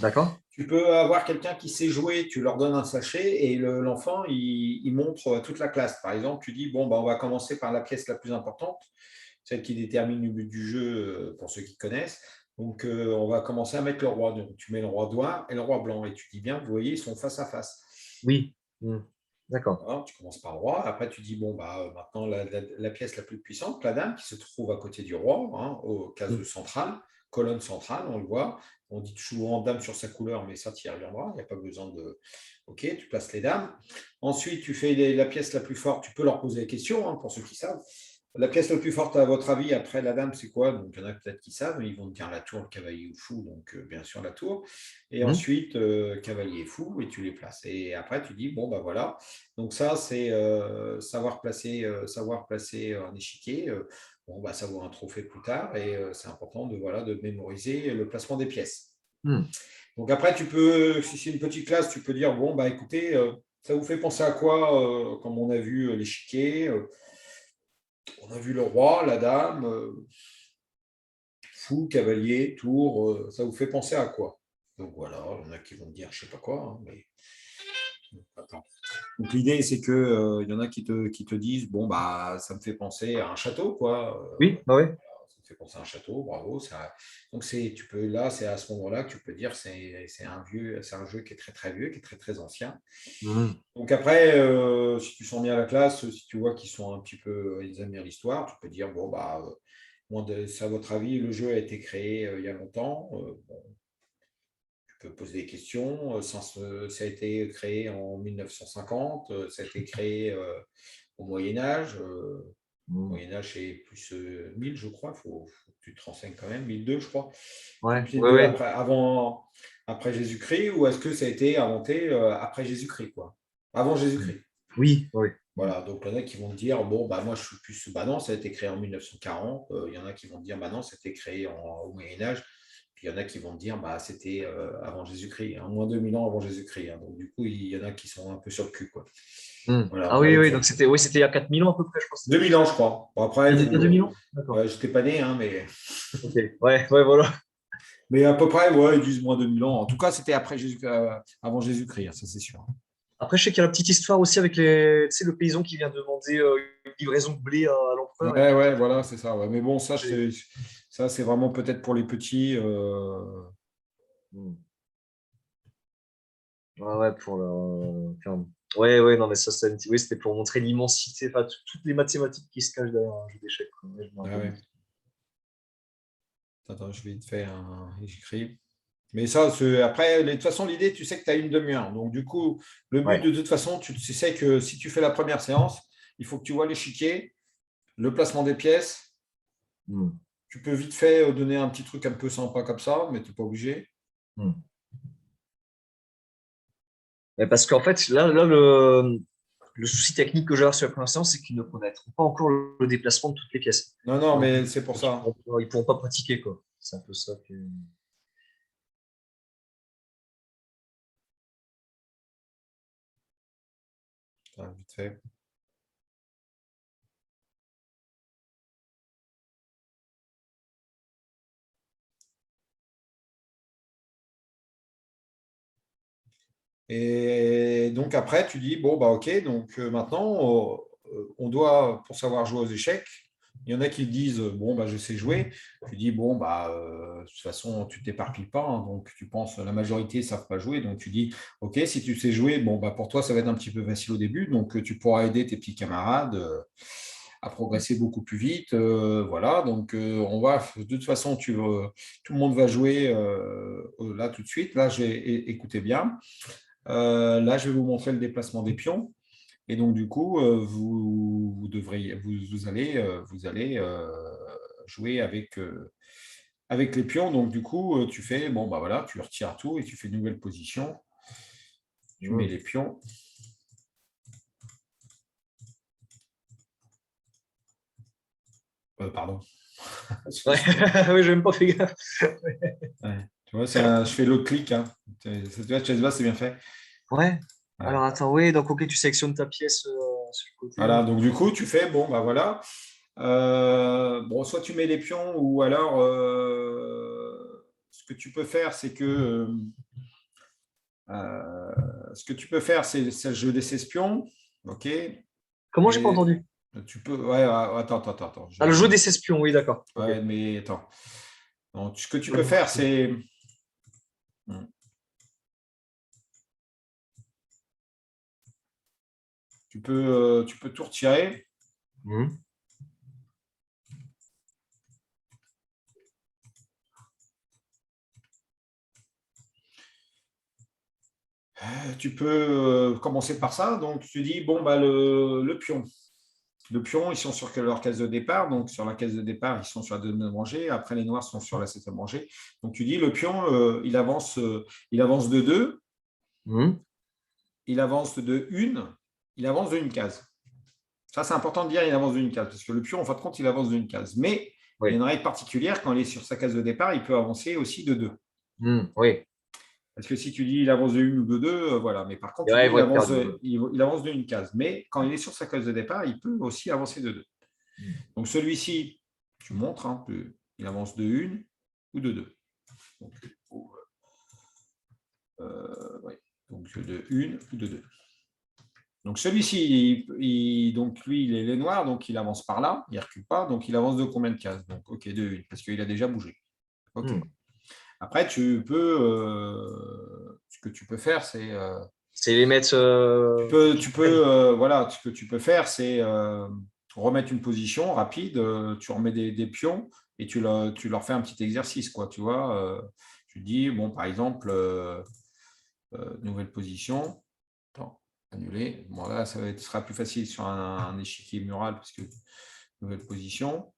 D'accord? Tu peux avoir quelqu'un qui sait jouer, tu leur donnes un sachet et l'enfant, il montre à toute la classe. Par exemple, tu dis, bon, bah, on va commencer par la pièce la plus importante, celle qui détermine le but du jeu pour ceux qui connaissent. Donc, on va commencer à mettre le roi. Donc, tu mets le roi noir et le roi blanc. Et tu dis bien, vous voyez, ils sont face à face. Oui. Hmm. D'accord. Alors, tu commences par le roi. Après, tu dis, bon, bah, maintenant, la pièce la plus puissante, la dame, qui se trouve à côté du roi, hein, au case Hmm. centrale, colonne centrale, on le voit. On dit souvent dame sur sa couleur, mais ça, tu y reviendras. Il n'y a pas besoin de. OK, tu places les dames. Ensuite, tu fais la pièce la plus forte. Tu peux leur poser des questions, hein, pour ceux qui savent. La pièce la plus forte, à votre avis, après la dame, c'est quoi? Donc, il y en a peut-être qui savent, mais ils vont te dire la tour, le cavalier ou le fou, donc bien sûr la tour. Et Mhm. ensuite, cavalier et fou, et tu les places. Et après, tu dis, bon, bah voilà. Donc, ça, c'est savoir placer un échiquier. Bon, bah, ça vaut un trophée plus tard, et c'est important de, voilà, de mémoriser le placement des pièces. Mhm. Donc, après, tu peux, si c'est une petite classe, tu peux dire, bon, bah écoutez, ça vous fait penser à quoi, comme on a vu l'échiquier? On a vu le roi, la dame, fou, cavalier, tour, ça vous fait penser à quoi? Donc voilà, il y en a qui vont me dire je sais pas quoi, hein, mais attends. Donc l'idée c'est que il y en a qui te disent bon bah ça me fait penser à un château quoi. Oui, bah ouais. Ça me fait penser à un château, bravo. Ça... Donc c'est tu peux là c'est à ce moment-là que tu peux dire c'est un vieux c'est un jeu qui est très très vieux qui est très très ancien. Mhm. Donc après si tu sens bien la classe si tu vois qu'ils sont un petit peu ils aiment bien l'histoire tu peux dire bon bah c'est à votre avis, le jeu a été créé il y a longtemps. Bon, tu peux poser des questions. Ça a été créé en 1950. Ça a été créé au Moyen Âge. Mhm. Moyen Âge, c'est plus 1000, je crois. Faut que tu te renseignes quand même. 1002, je crois. Ouais, C'est ouais, deux ouais. après Jésus-Christ ou est-ce que ça a été inventé après Jésus-Christ, quoi? Avant Mhm. Jésus-Christ. Oui, oui. Mhm. Voilà, donc il y en a qui vont te dire, bon, bah, moi je suis plus, bah non, ça a été créé en 1940. Il y en a qui vont te dire, bah non, c'était créé au Moyen-Âge. Puis il y en a qui vont te dire, bah c'était avant Jésus-Christ, hein, moins 2000 ans avant Jésus-Christ, hein. Donc du coup, il y en a qui sont un peu sur le cul, quoi. Mhm. Voilà, Ah oui, après, oui, donc c'était oui, c'était il y a 4000 ans à peu près, je pense. 2000 ans, je crois. Bon, après, Il y a 2000 ans? D'accord. ouais, j'étais pas né, hein, Ok, ouais, ouais, voilà. mais à peu près, ouais, ils disent moins 2000 ans. En tout cas, c'était après avant Jésus-Christ, hein, ça c'est sûr. Après, je sais qu'il y a la petite histoire aussi avec les, tu sais, le paysan qui vient demander une livraison de blé à l'empereur et Ouais, puis ouais, voilà, c'est ça. Ouais. Mais bon, et- ça, c'est vraiment peut-être pour les petits. Hmm. Ouais, ouais, pour le. Enfin, ouais, ouais, non, mais ça, oui, c'était pour montrer l'immensité, enfin, toutes les mathématiques qui se cachent derrière un jeu d'échecs, quoi. Ouais, je me Ah rappelle de ouais. ça. Attends, je vais te faire un. J'écris. Mais ça, après, de toute façon, l'idée, tu sais que tu as une demi-heure. Donc, du coup, le but, Ouais. de toute façon, tu sais que si tu fais la première séance, il faut que tu vois l'échiquier, le placement des pièces. Hmm. Tu peux vite fait donner un petit truc un peu sympa comme ça, mais tu n'es pas obligé. Hmm. Mais parce qu'en fait, là le souci technique que j'ai sur la première séance, c'est qu'ils ne connaîtront pas encore le déplacement de toutes les pièces. Non, non, Et donc, mais c'est pour ça. ils pourront pas pratiquer, quoi. C'est un peu ça que. Attends, vite fait. Et donc, après, tu dis, bon, bah, OK, donc maintenant, on doit, pour savoir jouer aux échecs, il y en a qui disent, bon, bah, je sais jouer. Tu dis, bon, bah, de toute façon, tu t'éparpilles pas, hein, donc tu penses, la majorité ne savent pas jouer. Donc, tu dis, OK, si tu sais jouer, bon, bah, pour toi, ça va être un petit peu facile au début. Donc, tu pourras aider tes petits camarades à progresser beaucoup plus vite. Voilà, donc on va, de toute façon, tout le monde va jouer là tout de suite. Là, écoutez bien. Là, je vais vous montrer le déplacement des pions. Et donc, du coup, vous allez jouer avec les pions. Donc, du coup, tu fais, bon, bah voilà, tu retires tout et tu fais une nouvelle position. Tu mets Hmm. les pions. Pardon. Ouais, oui, j'ai même pas fait gaffe. Ouais. Tu vois, je fais l'autre clic. Hein. Tu vois, Chessbase, c'est bien fait. Ouais. Ouais. Alors attends, oui, donc ok, tu sélectionnes ta pièce sur le côté. Voilà, donc du coup, tu fais, bon, bah voilà. Bon, soit tu mets les pions, ou alors, ce que tu peux faire, c'est que ce que tu peux faire, c'est le jeu des 16 pions. OK. Comment j'ai pas Et entendu? tu peux. Ouais, attends. Ah, le jeu des espions, oui, d'accord. Ok. Ouais, mais attends. Donc, ce que tu Pas peux faire, compris. c'est. Tu peux tout retirer. Mhm. Tu peux commencer par ça. Donc, tu dis, bon, bah, le pion. Le pion, ils sont sur leur case de départ. Donc, sur la case de départ, ils sont sur la deuxième rangée. Après, les noirs sont sur la septième rangée. Donc, tu dis, le pion, il avance de 2, Mhm. il avance de 1, il avance de une case. Ça, c'est important de dire, il avance d'une case, parce que le pion, en fin de compte, il avance d'une case. Mais il y a Oui. une règle particulière, quand il est sur sa case de départ, il peut avancer aussi de 2. Oui. Parce que si tu dis il avance de 1 ou de 2, voilà. Mais par contre, Et tu ouais, dis ils vont être perdus. il avance d'une case. Mais quand il est sur sa case de départ, il peut aussi avancer de 2. Donc celui-ci, tu montres, hein, il avance de 1 ou de 2. Donc, ouais. Donc de 1 ou de 2. Donc celui-ci, donc lui, il est les noirs, donc il avance par là, il ne recule pas, donc il avance de combien de cases? Donc ok, de 1, parce qu'il a déjà bougé. Ok. Après, ce que tu peux faire, c'est C'est les mettre. voilà, ce que tu peux faire, c'est remettre une position rapide, tu remets des pions et tu leur fais un petit exercice, quoi, tu vois. Tu dis, bon, par exemple, nouvelle position. Attends, annuler. Bon, là, ce sera plus facile sur un échiquier mural parce que nouvelle position.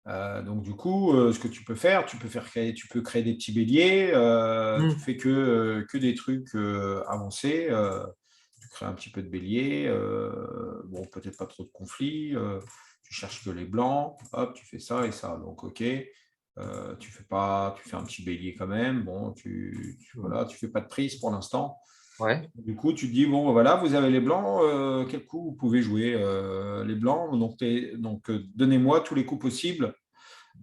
Donc, du coup, ce que tu peux faire, tu peux créer des petits béliers. Tu fais que des trucs avancés. Tu crées un petit peu de bélier. Bon, peut-être pas trop de conflits. Tu cherches que les blancs. Hop, tu fais ça et ça. Donc, OK. Tu fais un petit bélier quand même. Bon, voilà, tu fais pas de prise pour l'instant. Ouais. Du coup, tu te dis, bon, voilà, vous avez les blancs, quel coup vous pouvez jouer les blancs, donc donnez-moi tous les coups possibles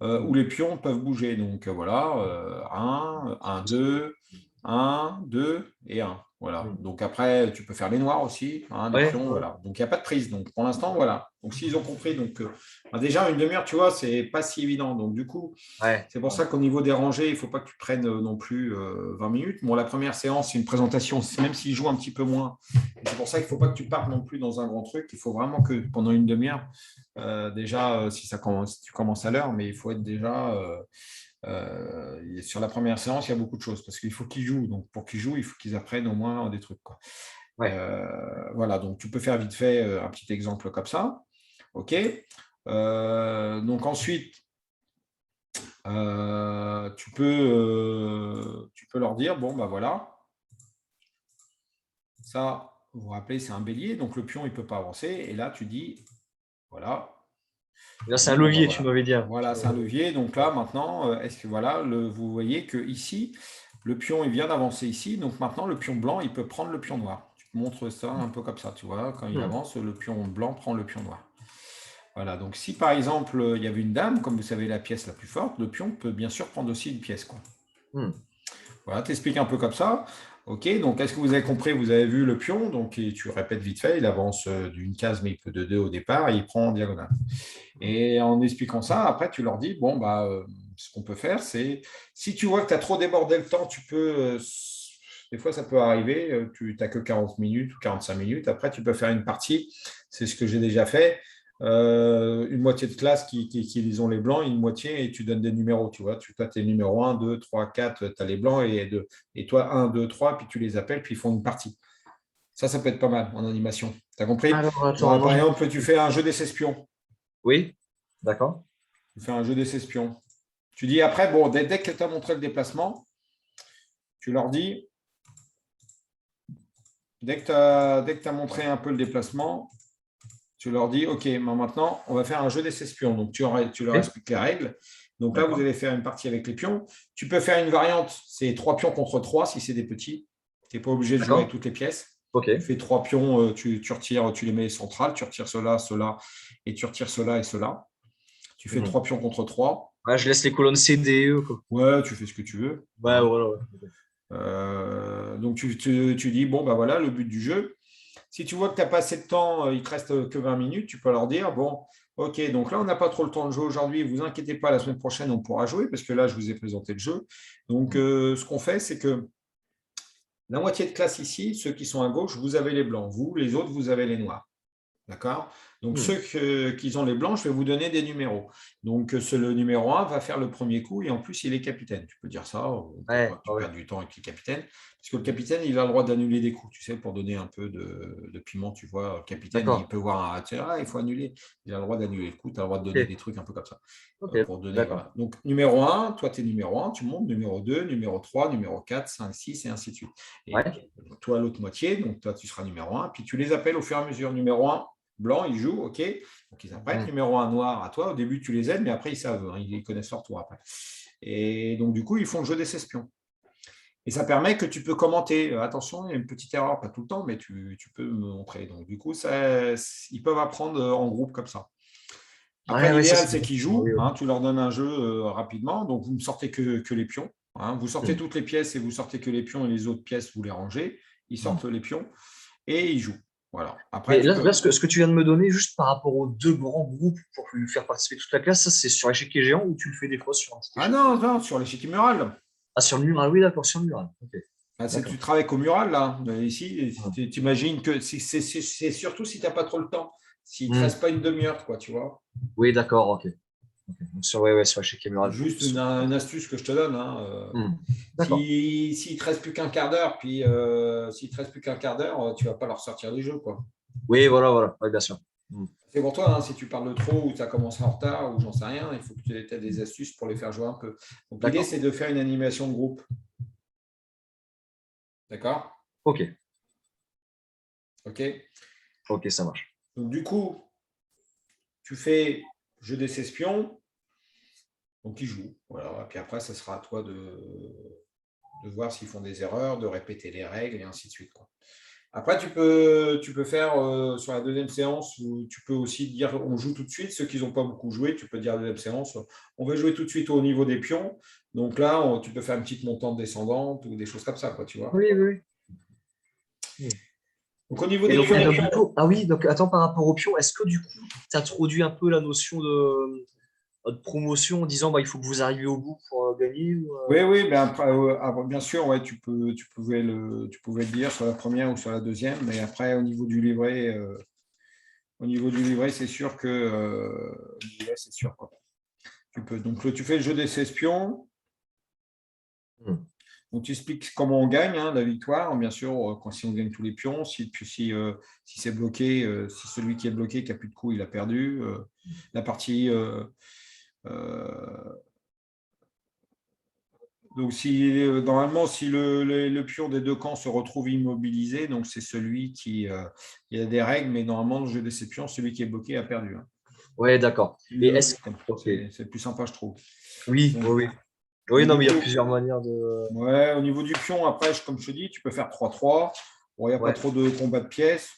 où les pions peuvent bouger. Donc voilà, 1, 2, 1, 2 et 1. Voilà. Donc après, tu peux faire les noirs aussi, hein, les Ouais. pions, voilà. Donc il n'y a pas de prise. Donc pour l'instant, voilà. Donc s'ils ont compris, donc déjà une demi-heure, tu vois, c'est pas si évident. Donc du coup, Ouais. c'est pour ça qu'au niveau des rangées, il ne faut pas que tu prennes non plus 20 minutes. Bon, la première séance, c'est une présentation, même s'ils jouent un petit peu moins. C'est pour ça qu'il ne faut pas que tu partes non plus dans un grand truc. Il faut vraiment que pendant une demi-heure, déjà, si tu commences à l'heure, mais il faut être déjà sur la première séance, il y a beaucoup de choses parce qu'il faut qu'ils jouent. Donc, pour qu'ils jouent, il faut qu'ils apprennent au moins des trucs, quoi. Ouais. Voilà, donc tu peux faire vite fait un petit exemple comme ça. OK. Donc ensuite, tu peux leur dire, bon, bah voilà, ça, vous vous rappelez, c'est un bélier, donc le pion, il ne peut pas avancer. Et là, tu dis, voilà, Là, tu c'est un dis, bon, bah levier, tu voilà. m'avais dit, hein. Voilà, c'est un levier. Donc là, maintenant, est-ce que voilà, vous voyez que ici, le pion, il vient d'avancer ici. Donc maintenant, le pion blanc, il peut prendre le pion noir. Tu montres ça un peu comme ça, tu vois. Quand il avance, le pion blanc prend le pion noir. Voilà, donc si par exemple, il y avait une dame, comme vous savez, la pièce la plus forte, le pion peut bien sûr prendre aussi une pièce, quoi. Voilà, t'expliques un peu comme ça. OK, donc est-ce que vous avez compris? Vous avez vu le pion, donc et tu répètes vite fait, il avance d'une case, mais il peut de 2 au départ, et il prend en diagonale. Et en expliquant ça, après, tu leur dis, bon, bah, ce qu'on peut faire, c'est, si tu vois que tu as trop débordé le temps, tu peux, des fois, ça peut arriver, tu n'as que 40 minutes ou 45 minutes, après, tu peux faire une partie, c'est ce que j'ai déjà fait, une moitié de classe qui ont les blancs, une moitié, et tu donnes des numéros, tu vois, tu as tes numéros 1, 2, 3, 4, tu as les blancs, et toi, 1, 2, 3, puis tu les appelles, puis ils font une partie. Ça peut être pas mal en animation. Tu as compris? Alors, attends, Bon, non, par j'ai pas exemple, tu compris. fais un jeu d'essai espion. Oui, d'accord. Tu fais un jeu d'essai espion. Tu dis après, bon, dès que tu as montré le déplacement, tu leur dis, dès que tu as montré un peu le déplacement, tu leur dis, OK, maintenant, on va faire un jeu d'essai espion. Donc, tu leur Ok, expliques les règles. Donc là, vous d'accord. allez faire une partie avec les pions. Tu peux faire une variante, c'est 3 pions contre 3 si c'est des petits. Tu n'es pas obligé de jouer avec D'accord. toutes les pièces. Ok. Tu fais 3 pions, tu retires, tu les mets centrales, tu retires cela, cela, et tu retires cela et cela. Tu fais 3 pions contre 3. Ouais, je laisse les colonnes C, D, E, quoi. Ouais, tu fais ce que tu veux, Ouais, hein. voilà. Ouais. Donc, tu dis, bon, ben voilà, le but du jeu. Si tu vois que tu n'as pas assez de temps, il ne te reste que 20 minutes, tu peux leur dire, bon, OK, donc là, on n'a pas trop le temps de jouer aujourd'hui, vous inquiétez pas, la semaine prochaine, on pourra jouer, parce que là, je vous ai présenté le jeu. Donc, ce qu'on fait, c'est que la moitié de classe ici, ceux qui sont à gauche, vous avez les blancs. Vous, les autres, vous avez les noirs. D'accord? Donc, ceux qui ont les blancs, je vais vous donner des numéros. Donc, le numéro 1 va faire le premier coup et en plus, il est capitaine. Tu peux dire ça, pour Ouais, pas que tu ouais. perdes du temps avec les capitaines. Parce que le capitaine, il a le droit d'annuler des coups, tu sais, pour donner un peu de piment, tu vois. Le capitaine, il D'accord. peut voir, tu sais, ah, il faut annuler. Il a le droit d'annuler le coup, tu as le droit de donner Ok. des trucs un peu comme ça. Ok. Pour donner, D'accord. voilà. Donc, numéro un, toi, tu es numéro un, tu montes, numéro 2, numéro 3, numéro 4, 5, 6, et ainsi de suite. Et Ouais. toi, l'autre moitié, donc toi, tu seras numéro un, puis tu les appelles au fur et à mesure. Numéro un, blanc, ils jouent, ok. Donc, ils apprêtent. Hmm. Numéro un, noir, à toi. Au début, tu les aides, mais après, ils savent, hein, ils connaissent leur tour après. Et donc, du coup, ils font le jeu des espions. Et ça permet que tu peux commenter. Attention, il y a une petite erreur, pas tout le temps, mais tu peux me montrer. Donc, du coup, ils peuvent apprendre en groupe comme ça. Après, Ouais, ouais, ça l'idéal, c'est c'est bien. qu'ils Oui, jouent. oui. Hein, tu leur donnes un jeu rapidement. Donc, vous ne sortez que les pions. Hein, vous sortez Hmm. toutes les pièces et vous sortez que les pions et les autres pièces, vous les rangez. Ils Hmm. sortent les pions et ils jouent. Voilà. Après, Mais tu là peux. ce que tu viens de me donner, juste par rapport aux deux grands groupes pour lui faire participer toute la classe, ça c'est sur échiquier géant ou tu le fais des fois sur un petit Ah échiquier? non, non, sur l'échiquier mural. Ah, sur le mur. Ah oui, d'accord, sur le mur. Ok, Ah, tu d'accord. travailles qu'au mural, là. Ici, Hmm. tu imagines que c'est surtout si tu n'as pas trop le temps. S'il ne te Hmm. reste pas une demi-heure, quoi, tu vois. Oui, d'accord, ok. Ok. Donc sur, ouais, ouais, sur échiquier mural. Juste une astuce que je te donne. Hein. Hmm. D'accord. S'il ne te reste plus qu'un quart d'heure, puis s'il te reste plus qu'un quart d'heure, tu ne vas pas leur sortir du jeu, quoi. Oui, voilà, voilà. Oui, bien sûr. Hmm. C'est pour toi, hein, si tu parles trop ou tu as commencé en retard ou j'en sais rien, il faut que tu aies des astuces pour les faire jouer un peu. Donc l'idée, D'accord. c'est de faire une animation de groupe. D'accord? Ok, OK. ok, ça marche. Donc du coup, tu fais jeu des espions, donc ils jouent. Voilà. Et puis après, ça sera à toi de voir s'ils font des erreurs, de répéter les règles et ainsi de suite, quoi. Après, tu peux faire sur la deuxième séance où tu peux aussi dire on joue tout de suite. Ceux qui n'ont pas beaucoup joué, tu peux dire à la deuxième séance on va jouer tout de suite au niveau des pions. Donc là, tu peux faire une petite montante descendante ou des choses comme ça, quoi, tu vois. Oui, oui, oui. Donc au niveau Et des donc, pions, du coup, ah oui, donc attends, par rapport au pion, est-ce que du coup, tu introduis un peu la notion de promotion en disant bah, il faut que vous arriviez au bout pour gagner oui, oui, ben après, bien sûr, ouais, tu pouvais le dire sur la première ou sur la deuxième, mais après, au niveau du livret, c'est sûr que le livret, c'est sûr, quoi. Tu peux. Donc, tu fais le jeu des espions. Hmm. Donc, tu expliques comment on gagne la victoire. Bien sûr, si on gagne tous les pions, si c'est bloqué, si celui qui est bloqué, qui n'a plus de coups, il a perdu. La partie. Euh, donc, normalement, si le pion des deux camps se retrouve immobilisé, donc c'est celui qui. Il y a des règles, mais normalement, le jeu des ces pions, celui qui est bloqué a perdu. Ouais, d'accord. Et est-ce ok. C'est le plus sympa, je trouve. Oui, Donc, oui, oui. au Oui, non, mais il y a niveau, plusieurs manières de. ouais, au niveau du pion, après, comme je te dis, tu peux faire 3-3. Bon, il n'y a pas Ouais, trop de combat de pièces.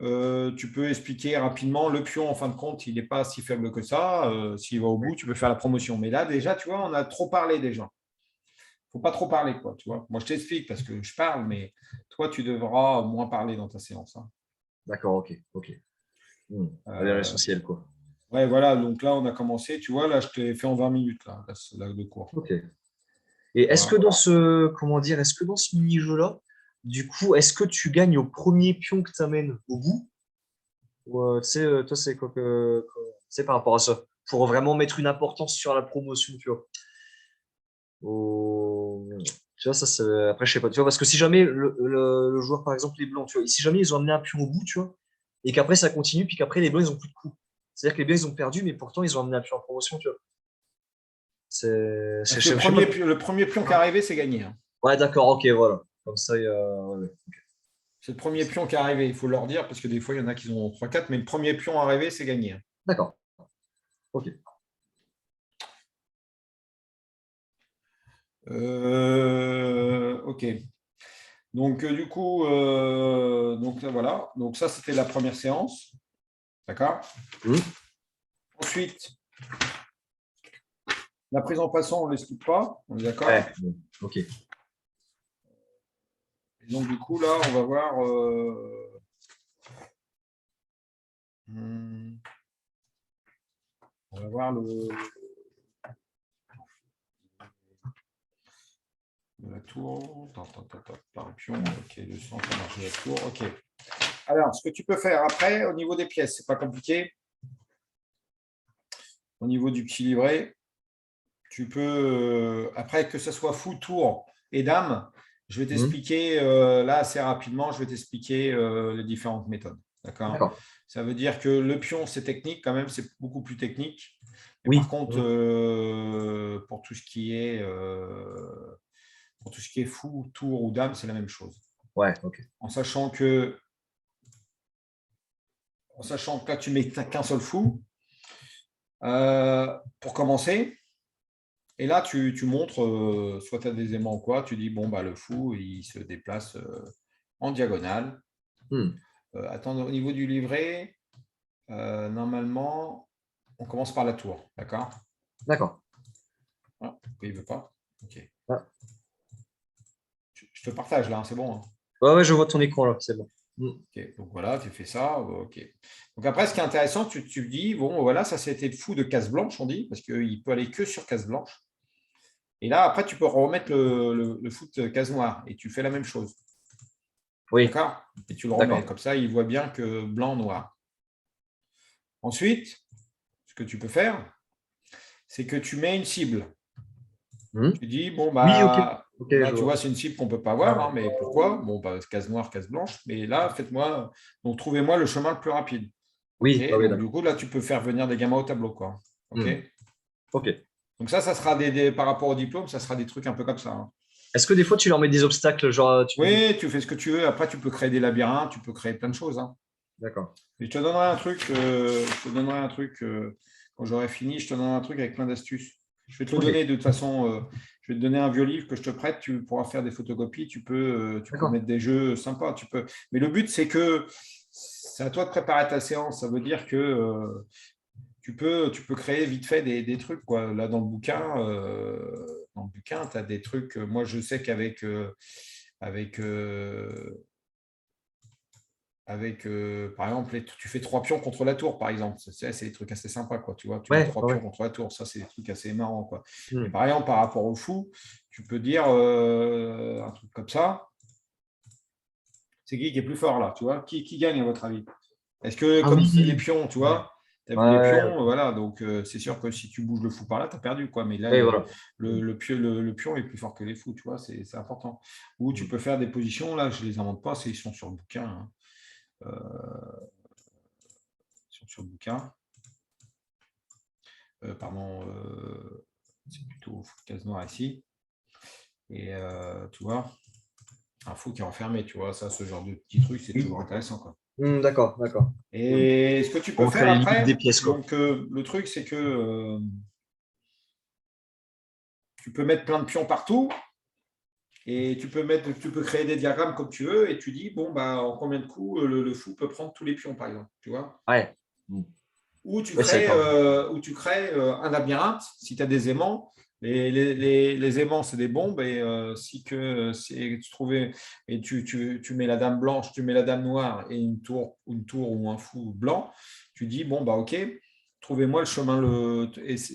Tu peux expliquer rapidement, le pion, en fin de compte, il n'est pas si faible que ça. S'il va au ouais. bout, tu peux faire la promotion. Mais là, déjà, tu vois, on a trop parlé déjà. Il ne faut pas trop parler, quoi, tu vois. Moi, je t'explique parce que je parle, mais toi, tu devras moins parler dans ta séance. Hein. D'accord, ok, ok. Hmm. Aller à Euh, l'essentiel, quoi. ouais, voilà. Donc là, on a commencé. Tu vois, là, je t'ai fait en 20 minutes, là, le cours. Ok. Et Tu est-ce vois. que dans ce, comment dire, est-ce que dans ce mini-jeu-là, du coup, est-ce que tu gagnes au premier pion que tu amènes au bout? Ou, tu sais, toi, c'est quoi c'est par rapport à ça? Pour vraiment mettre une importance sur la promotion, tu vois. Tu vois, ça, après, je sais pas, tu vois, parce que si jamais le joueur, par exemple, les blancs, tu vois, si jamais ils ont amené un pion au bout, tu vois, et qu'après ça continue, puis qu'après les blancs, ils ont plus de coups. C'est-à-dire que les blancs, ils ont perdu, mais pourtant, ils ont amené un pion en promotion, tu vois. Donc, Je sais pas. le premier pion qui est arrivé, c'est gagné. Hein. Ouais, d'accord, ok, voilà. Comme ça, il y a. Ouais, ouais. C'est le premier pion qui est arrivé, il faut leur dire, parce que des fois, il y en a qui ont 3-4, mais le premier pion arrivé, c'est gagné. Hein. D'accord, ok. Ok. Donc, du coup, donc, voilà. Donc, ça, c'était la première séance. D'accord. Hmm. Ensuite, la prise en passant, on ne l'explique pas. On est d'accord. Ouais, bon, ok. Et donc, du coup, là, on va voir. On va voir la tour. Par pion. Ok, le centre, on marche de la tour. Ok. Alors, ce que tu peux faire après, au niveau des pièces, c'est pas compliqué. Au niveau du petit livret, tu peux, après que ce soit fou, tour et dame, Je vais Mhm. t'expliquer là assez rapidement, je vais t'expliquer les différentes méthodes. D'accord? D'accord. Ça veut dire que le pion, c'est technique quand même, c'est beaucoup plus technique. Mais par Oui. contre, Mhm. pour tout ce qui est fou, tour ou dame, c'est la même chose. Ouais, ok. En sachant que, là, tu mets qu'un seul fou pour commencer. Et là, tu montres, soit tu as des aimants ou quoi, tu dis, bon, bah, le fou, il se déplace en diagonale. Hmm. Attends, au niveau du livret, normalement, on commence par la tour, d'accord? D'accord. Ah, pourquoi il ne veut pas? Ok. Ah. Je te partage là, hein, c'est bon, hein. Ouais, ouais, je vois ton écran là, c'est bon. Hmm. Ok, donc voilà, tu fais ça, ok. Donc après, ce qui est intéressant, tu dis, bon, voilà, ça c'était le fou de case blanche, on dit, parce qu'il peut aller que sur case blanche. Et là, après, tu peux remettre le fou de case noire, et tu fais la même chose. Oui, D'accord? Et tu le remets. d'accord. Comme ça, il voit bien que blanc, noir. Ensuite, ce que tu peux faire, c'est que tu mets une cible. Hmm. Tu dis, bon, Oui, ok. bah, Ok, là, je tu vois. vois, c'est une cible qu'on ne peut pas Ouais, voir, hein, mais pourquoi? Bon, bah, case noire, case blanche. Mais là, faites-moi, donc trouvez-moi le chemin le plus rapide. Ok, oui, bah oui, donc du d'accord. coup, là, tu peux faire venir des gamins au tableau, quoi. Ok. Hmm. Ok. Donc ça sera par rapport au diplôme, ça sera des trucs un peu comme ça, hein. Est-ce que des fois tu leur mets des obstacles, genre Oui, tu fais ce que tu veux. Après, tu peux créer des labyrinthes, tu peux créer plein de choses, hein. D'accord. Et quand j'aurai fini, je te donnerai un truc avec plein d'astuces. Je vais te le Ok. donner de toute façon. Je vais te donner un vieux livre que je te prête. Tu pourras faire des photocopies. Tu peux D'accord. mettre des jeux sympas. Mais le but, c'est que c'est à toi de préparer ta séance. Ça veut dire que tu peux créer vite fait des trucs, quoi. Là, dans le bouquin, tu as des trucs. Moi, je sais avec, par exemple, tu fais 3 pions contre la tour, par exemple. C'est des trucs assez sympas, quoi. Tu vois, tu mets Ouais, 3 pions ouais. contre la tour. Ça, c'est des trucs assez marrants, quoi. Et Hmm. par exemple, par rapport au fou, tu peux dire un truc comme ça. C'est qui est plus fort, là? Tu vois, qui gagne, à votre avis? Est-ce que, Ah comme les oui. pions, tu Ouais, vois, tu as vu les ouais, pions, voilà. Donc, c'est sûr que si tu bouges le fou par là, tu as perdu, quoi. Mais là, ouais, voilà. le pion est plus fort que les fous, tu vois, c'est important. Ou tu Hmm. peux faire des positions, là, je ne les invente pas, ils sont sur le bouquin, hein. Ils sont sur le bouquin. Pardon, c'est plutôt case noire ici. Et tu vois, un fou qui est enfermé, tu vois, ça, ce genre de petits trucs, c'est Oui. toujours intéressant, quoi. Hmm, d'accord, d'accord. Hmm. Et ce que tu Pour peux montrer faire les limites des après, pièces, quoi. donc le truc, c'est que tu peux mettre plein de pions partout et tu peux créer des diagrammes comme tu veux et tu dis, bon, bah, en combien de coups le fou peut prendre tous les pions, par exemple, tu vois. Ouais. Hmm. Ou tu Ouais, c'est crées, d'accord. un labyrinthe si tu as des aimants. Les aimants, c'est des bombes. Et si tu trouvais et tu mets la dame blanche, tu mets la dame noire et une tour ou un fou blanc, tu dis bon bah ok, trouvez-moi le chemin.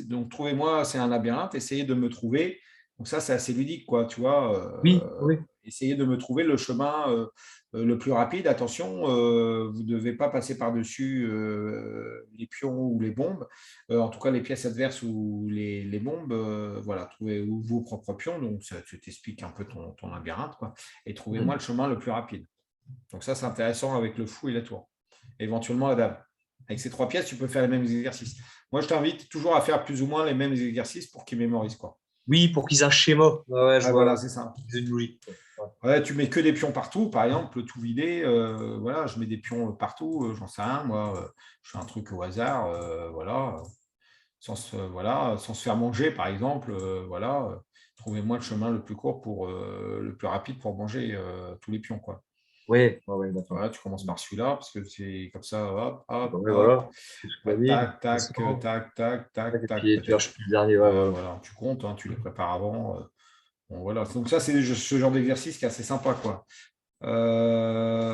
Donc trouvez-moi, c'est un labyrinthe, essayez de me trouver. Donc ça, c'est assez ludique, quoi, tu vois. Oui, oui. Essayez de me trouver le chemin le plus rapide. Attention, vous ne devez pas passer par-dessus les pions ou les bombes. En tout cas, les pièces adverses ou les bombes. Voilà, trouvez vos propres pions. Donc, ça, tu t'expliques un peu ton labyrinthe, quoi. Et trouvez-moi Hmm. le chemin le plus rapide. Donc, ça, c'est intéressant avec le fou et la tour. Éventuellement, la dame. Avec ces 3 pièces, tu peux faire les mêmes exercices. Moi, je t'invite toujours à faire plus ou moins les mêmes exercices pour qu'ils mémorisent, quoi. Oui, pour qu'ils aient un schéma. Ouais, ouais, je Ouais, vois. voilà, c'est ça. Qu'ils aient une logique, quoi. Ouais. Ouais, tu mets que des pions partout, par exemple, tout vider. Voilà, je mets des pions partout, j'en sais rien, moi, je fais un truc au hasard, voilà, sans se faire manger, par exemple, voilà, trouvez-moi le chemin le plus court le plus rapide pour manger tous les pions, quoi. Ouais, ouais, ouais, d'accord. Voilà, tu commences par celui-là, parce que c'est comme ça, hop, hop, Ouais, hop, voilà. Tu fais toute la ouais, ville, tac, tac, descends, tac, tac, tac, tac, et tac, puis tu peut-être. lâches plus le dernier. Ouais, voilà. Voilà, tu comptes, hein, tu les prépares avant. Bon, voilà. Donc ça, c'est ce genre d'exercice qui est assez sympa, quoi.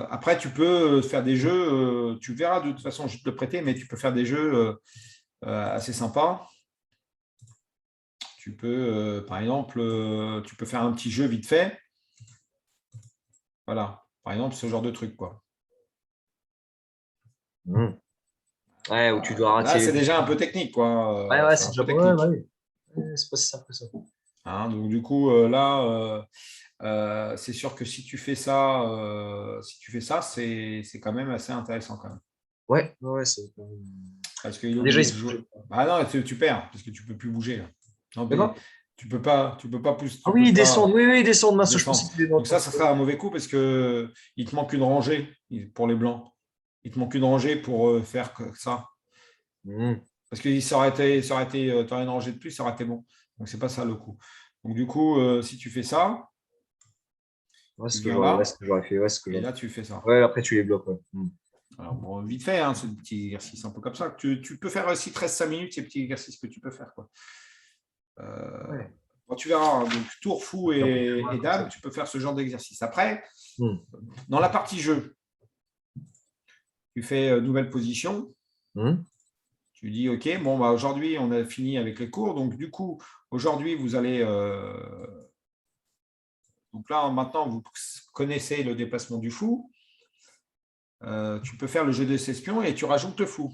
Après, tu peux faire des jeux, tu verras de toute façon, je vais te le prêter, mais tu peux faire des jeux assez sympas. Tu peux, par exemple, tu peux faire un petit jeu vite fait. Voilà, par exemple, ce genre de truc, quoi. Hmm. Ouais, où tu dois Là, c'est rater. déjà un peu technique, Ouais, quoi. ouais, C'est c'est un déjà peu pas. Ouais, technique. ouais. Ouais, c'est pas si simple que ça. Hein. Donc, du coup, là, C'est sûr que si tu fais ça, c'est quand même assez intéressant quand même. Ouais, c'est. Parce qu'il est Déjà, obligé il de se jouer. bougeait. Ah non, tu perds parce que tu peux plus bouger là. Non, mais D'accord. tu peux pas pousser, Ah tu oui, peux ils descendent. pas Oui, ils descendent. Mince, je pensais descendre. qu'ils étaient dans le Donc ça coin. serait un mauvais coup parce que il te manque une rangée pour les blancs. Il te manque une rangée pour faire ça. Mhm. Parce que tu aurais une rangée de plus, ça aurait été bon. Donc c'est pas ça le coup. Donc du coup, si tu fais ça, Ouais, tu ce que viens j'aurais, ouais, là ce que j'aurais fait. Ouais, ce que et j'aurais là fait. tu fais ça. Ouais, après, tu les bloques. Ouais. Mhm. Alors, bon, vite fait, hein, ce petit exercice un peu comme ça. Tu peux faire aussi 13-5 minutes, ces petits exercices que tu peux faire. Quoi. Ouais. Bon, tu verras, hein, donc tour, fou C'est un peu plus et loin comme ça. dame, tu peux faire ce genre d'exercice. Après, Mhm. dans la partie jeu, tu fais nouvelle position. Mhm. Tu dis, OK, bon, bah, aujourd'hui, on a fini avec les cours. Donc, du coup, aujourd'hui, vous allez. Donc là, maintenant, vous connaissez le déplacement du fou. Tu peux faire le jeu des espions et tu rajoutes le fou.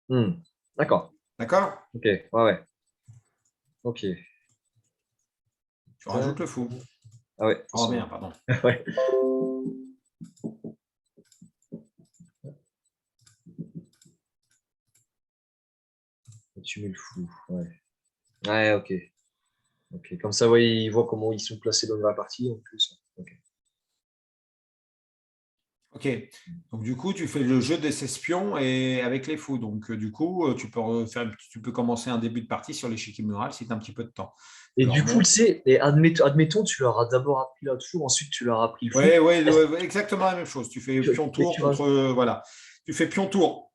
Mhm. D'accord. D'accord? Ok. Ouais. Ok. Tu rajoutes le fou. Ah ouais. Oh Attention. merde, pardon. Ouais. Tu mets le fou. Ouais. Ouais, ok. Ok. Comme ça, ouais, ils voient comment ils sont placés dans la partie en plus. Ok. OK. Donc, du coup, tu fais le jeu des espions et avec les fous. Donc, du coup, tu peux commencer un début de partie sur l'échiquier mural si tu as un petit peu de temps. Et Tu leur du coup, tu montres. sais, admettons, tu leur as d'abord appris la tour, ensuite tu leur as appris le fou. Oui, ouais, ouais, ouais, exactement la même chose. Tu fais pion Et tour tu vas. contre. Voilà. Tu fais pion tour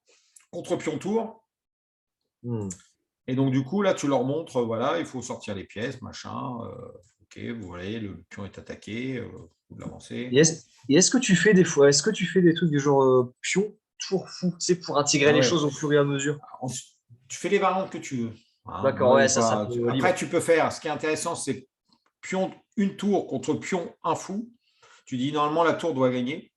contre pion tour. Hmm. Et donc, du coup, là, tu leur montres, voilà, il faut sortir les pièces, machin. OK, vous voyez, le pion est attaqué, vous l'avancez. Et est-ce que tu fais des fois, est-ce que tu fais des trucs du genre pion, tour, fou, tu sais, pour intégrer Ah les ouais. choses au fur et à mesure? Ensuite, tu fais les variantes que tu veux. Hein. D'accord, Là, il y ouais, a ça, c'est un pas... peu Après, libre. tu peux faire, ce qui est intéressant, c'est pion une tour contre pion un fou. Tu dis, normalement, la tour doit gagner.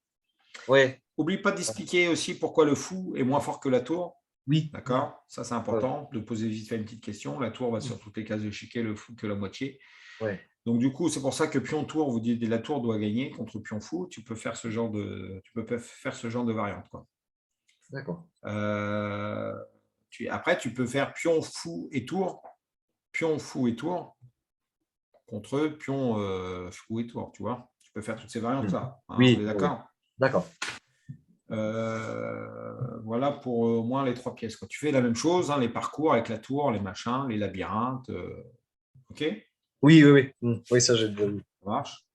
Ouais, Oublie pas d'expliquer aussi pourquoi le fou est moins fort que la tour. oui. D'accord? Ça, c'est Ouais. important de poser vite fait une petite question. La tour va sur toutes les cases de chiquet, le fou que la moitié. Ouais, Donc, du coup, c'est pour ça que pion tour, vous dites la tour doit gagner contre pion fou. Tu peux faire ce genre de variante. Quoi. d'accord. Euh, après, tu peux faire pion fou et tour. Pion fou et tour contre pion fou et tour. Tu vois? Tu peux faire toutes ces Hmm. variantes-là. Hein, on est Oui, oui, d'accord? d'accord. Voilà pour au moins les 3 pièces. Quoi. Tu fais la même chose, hein, les parcours avec la tour, les machins, les labyrinthes. OK? Oui, oui, oui. Hmm. Oui, ça, j'ai déjà vu. Ça marche.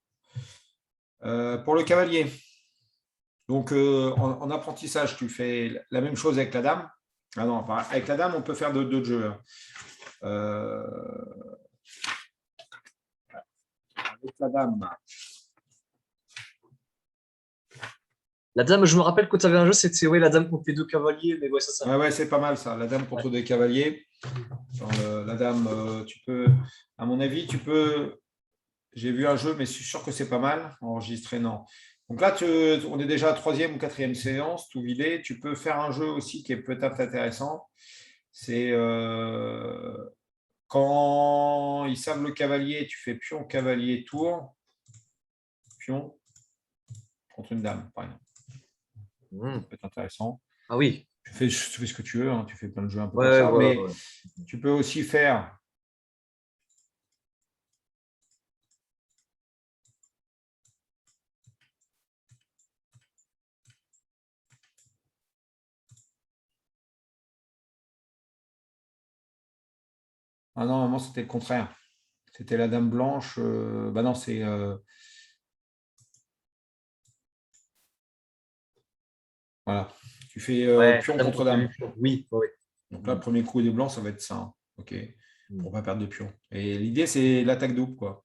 Pour le cavalier, donc en apprentissage, tu fais la même chose avec la dame. Ah non, avec la dame, on peut faire d'autres jeux. Hein. Avec la dame. La dame, je me rappelle quand tu avais un jeu, c'était ouais, la dame contre les deux cavaliers, mais ouais, ça. Ouais, ouais, c'est pas mal ça. La dame Ouais. contre des cavaliers. La dame, tu peux, à mon avis, tu peux. J'ai vu un jeu, mais je suis sûr que c'est pas mal. Enregistré, non. Donc là, on est déjà à 3e ou 4e séance, tout vidé. Tu peux faire un jeu aussi qui est peut-être intéressant. C'est quand ils savent le cavalier, tu fais pion, cavalier, tour, pion contre une dame, par exemple. Hmm. Ça peut être intéressant. Ah oui. Tu fais ce que tu veux, hein. Tu fais plein de jeux un peu comme Ouais, ça, voilà, mais ouais. tu peux aussi faire. Ah non, normalement, c'était le contraire. C'était la dame blanche. Bah non, c'est. Voilà. Tu fais Ouais, pion dame contre contre dame. demi-pion. Oui, oui. Donc là, Hmm. le premier coup des blancs, ça va être ça. Hein. OK. Hmm. Pour pas perdre de pion. Et l'idée, c'est l'attaque double, quoi.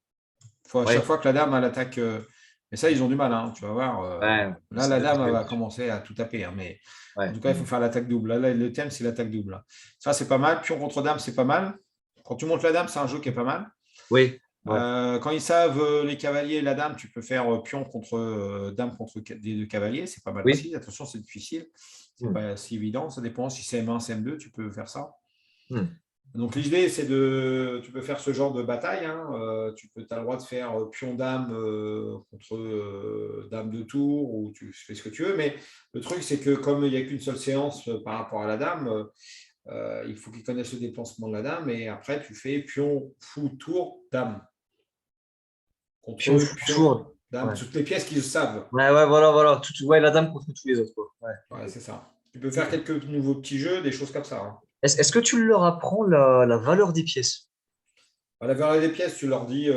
Faut à chaque Ouais, fois que la dame, elle attaque. Et ça, ils ont du mal, hein, tu vas voir. ouais, Là, c'est la dame, elle habituel. va commencer à tout taper. Hein, mais en Ouais. tout cas, il faut faire l'attaque double. Là, le thème, c'est l'attaque double. Ça, c'est pas mal. Pion contre dame, c'est pas mal. Quand tu montes la dame, c'est un jeu qui est pas mal. Oui, ouais. Quand ils savent les cavaliers et la dame, tu peux faire pion contre dame contre des deux cavaliers. C'est pas mal Oui. aussi. Attention, c'est difficile. C'est Hmm. pas si évident. Ça dépend si c'est M1, c'est M2, tu peux faire ça. Hmm. Donc l'idée, tu peux faire ce genre de bataille, hein. Tu as le droit de faire pion-dame contre dame de tour, ou tu fais ce que tu veux. Mais le truc, c'est que comme il n'y a qu'une seule séance par rapport à la dame, il faut qu'ils connaissent le déplacement de la dame. Et après, tu fais pion, fou, tour, dame. Pion, Contre fou, pion, tour. dame. Ouais. Toutes les pièces qu'ils savent. Ouais, voilà, voilà. Ouais, la dame contre tous les autres, quoi. Ouais, Ouais, ok. c'est ça. Tu peux faire quelques nouveaux petits jeux, des choses comme ça, hein. Est-ce que tu leur apprends la valeur des pièces? À la valeur des pièces, tu leur dis,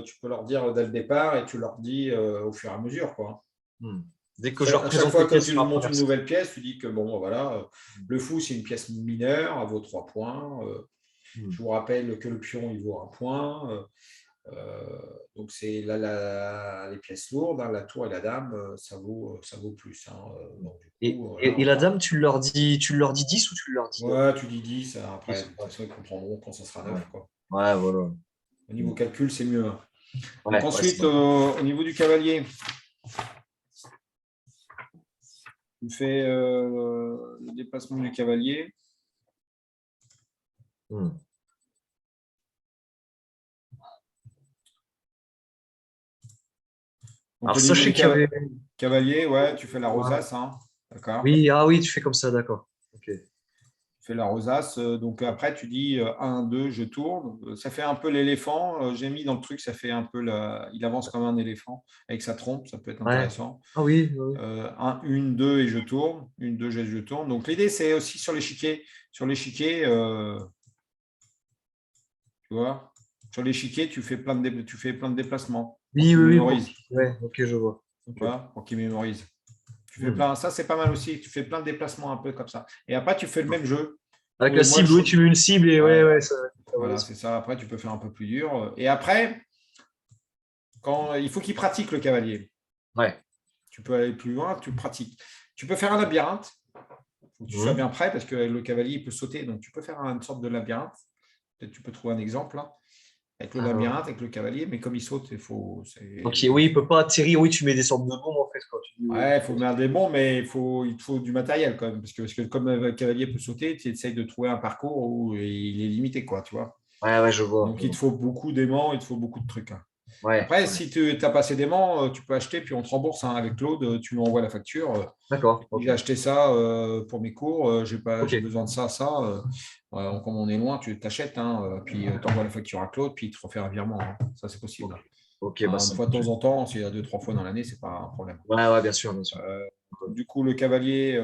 tu peux leur dire dès le départ et tu leur dis au fur et à mesure, quoi. Hmm. Dès que je leur À chaque présente fois, les comme pièces tu sur la montes première une scène. nouvelle pièce, tu dis que bon, voilà, le fou, c'est une pièce mineure, elle vaut 3 points. Hmm. Je vous rappelle que le pion, il vaut 1 point. Donc, c'est les pièces lourdes, hein, la tour et la dame, ça vaut plus, hein. Donc, du coup, voilà, Et la dame, tu leur dis 10 ou tu leur dis ouais, tu dis 10, après, de 10? toute Ouais. façon, ils comprendront quand ça sera Ouais. 9, quoi. Ouais, voilà. Au niveau Hmm. calcul, c'est mieux, hein. Donc, Ouais, ouais, c'est ensuite, vrai. au niveau du cavalier, tu fais le déplacement du cavalier. Hmm. Donc, Alors, au niveau sachez du qu'il y avait. cavalier, ouais, tu fais la Ouais. rosace, hein. D'accord. Oui, ah oui, tu fais comme ça, d'accord. Ok. Tu fais la rosace. Donc, après, tu dis 1, 2, je tourne. Ça fait un peu l'éléphant. J'ai mis dans le truc, ça fait un peu il avance comme un éléphant avec sa trompe. Ça peut être Ouais. intéressant. Ah oui, oui. 1, 2 et je tourne. 1, 2, je tourne. Donc, l'idée, c'est aussi sur l'échiquier. Sur l'échiquier, tu vois, sur l'échiquier, tu fais plein de déplacements pour Oui, qu'il oui, oui, mémorise. ouais, ok, je vois. Ok. Voilà, pour qu'il mémorise. Tu fais Hmm. plein, ça c'est pas mal aussi. Tu fais plein de déplacements un peu comme ça. Et après, tu fais le même jeu. Avec la Moi, cible, oui, tu mets une cible et ouais, ouais, ouais, ça va. voilà, c'est ça. Après, tu peux faire un peu plus dur. Et après, il faut qu'il pratique le cavalier. Ouais. Tu peux aller plus loin, tu pratiques. Tu peux faire un labyrinthe. Il faut que tu sois Hmm. bien prêt parce que le cavalier il peut sauter. Donc, tu peux faire une sorte de labyrinthe. Peut-être tu peux trouver un exemple là, avec le Alors, labyrinthe, avec le cavalier. Mais comme il saute, ok, oui, il peut pas atterrir. Oui, tu mets des sortes de bombes en fait, quoi. Tu dis, ouais, il faut mettre des bons, mais il te faut du matériel quand même. Parce que comme le cavalier peut sauter, tu essayes de trouver un parcours où il est limité, quoi, tu vois. ouais, ouais, je vois. Donc, il te faut beaucoup d'aimants, il te faut beaucoup de trucs, hein. Ouais, Après, ouais. si tu n'as pas assez d'aimants, tu peux acheter, puis on te rembourse, hein, avec Claude, tu lui envoies la facture. D'accord, ok. J'ai acheté ça pour mes cours, Ok, j'ai besoin de ça, ça. Comme on est loin, tu t'achètes, hein, puis tu envoies la facture à Claude, puis il te refait un virement, hein. Ça, c'est possible, ok. hein. Ok, bah Une ça fois de marche. temps en temps, s'il y a 2, 3 fois dans l'année, c'est pas un problème. Ouais, ouais, bien sûr, bien sûr. Euh, du coup, le cavalier,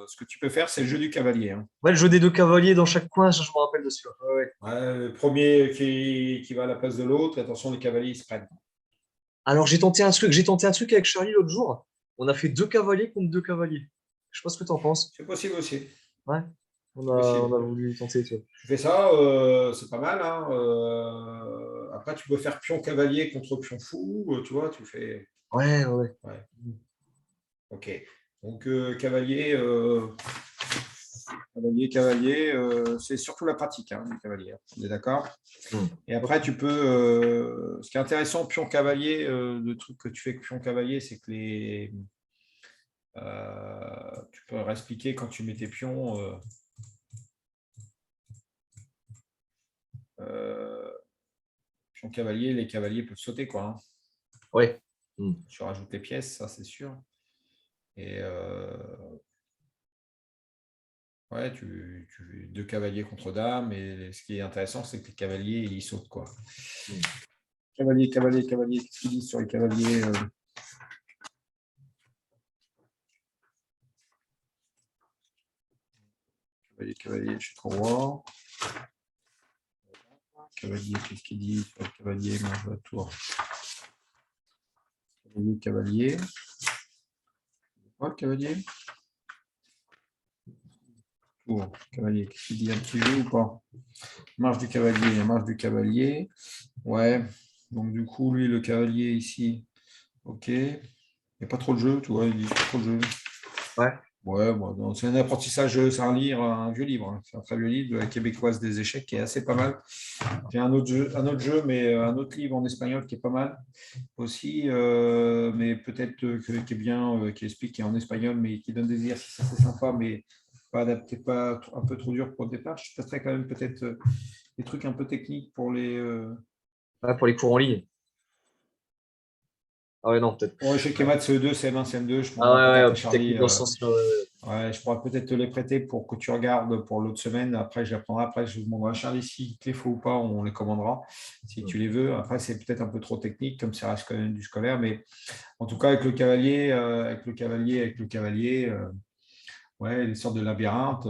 ce que tu peux faire, c'est le jeu du cavalier, hein. Ouais, le jeu des deux cavaliers dans chaque coin, ça, je me rappelle de celui-là. Ouais, ouais. Ouais, le premier qui va à la place de l'autre, attention, les cavaliers, ils se prennent. Alors, j'ai tenté un truc avec Charlie l'autre jour. On a fait deux cavaliers contre deux cavaliers. Je sais pas ce que tu en penses. C'est possible aussi. Ouais, C'est possible. on a voulu tenter, tu vois. Tu fais ça, c'est pas mal, hein. Après, tu peux faire pion cavalier contre pion fou, tu vois, tu fais. Ouais, ouais, ouais. Ouais, ok. Donc, cavalier, c'est surtout la pratique, hein, du cavalier. On est d'accord? Hmm. Et après, tu peux. Ce qui est intéressant, pion cavalier, le truc que tu fais avec pion cavalier, c'est que tu peux expliquer quand tu mets tes pions. Euh, pion cavalier, les cavaliers peuvent sauter, quoi, hein. Ouais. Hmm. Tu rajoutes les pièces, ça c'est sûr. Et ouais, deux cavaliers contre dames. Et ce qui est intéressant, c'est que les cavaliers, ils sautent, quoi. Hmm. Cavalier, cavalier, cavalier. Qu'est-ce qu'ils disent sur les cavaliers? Cavalier, cavalier, je suis trop roi. Cavalier, qu'est-ce qu'il dit sur le cavalier? Mange la tour. Cavalier, cavalier. Quoi, le cavalier? Tour. Cavalier, qu'est-ce qu'il dit? Un petit jeu ou pas? Marche du cavalier, marche du cavalier. Ouais. Donc, du coup, lui, le cavalier ici, ok. Il n'y a pas trop de jeu, tu vois, il dit pas trop de jeu. Ouais. Ouais, bon, c'est un apprentissage, c'est un vieux livre, hein. C'est un très vieux livre de la québécoise des échecs qui est assez pas mal. J'ai un autre jeu, mais un autre livre en espagnol qui est pas mal aussi, mais peut-être qui est bien, qui explique, qui est en espagnol, mais qui donne des exercices assez sympas, mais pas adapté, pas un peu trop dur pour le départ. Je passerai quand même peut-être des trucs un peu techniques pour les. Ah, pour les cours en ligne. Ah ouais, non, peut-être. Pour échec et Ouais. maths CE2, CM1, CM2, je Ah demanderai ouais, peut-être ouais, à plus Charlie. technique dans ce sens-là. Ouais. Ouais, je pourrais peut-être te les prêter pour que tu regardes pour l'autre semaine. Après, je les reprendrai. Après, je demanderai à Charlie s'il te les faut ou pas. On les commandera si Ouais. tu les veux. Après, c'est peut-être un peu trop technique, comme ça reste quand même du scolaire. Mais en tout cas, avec le cavalier, ouais, les sortes de labyrinthes,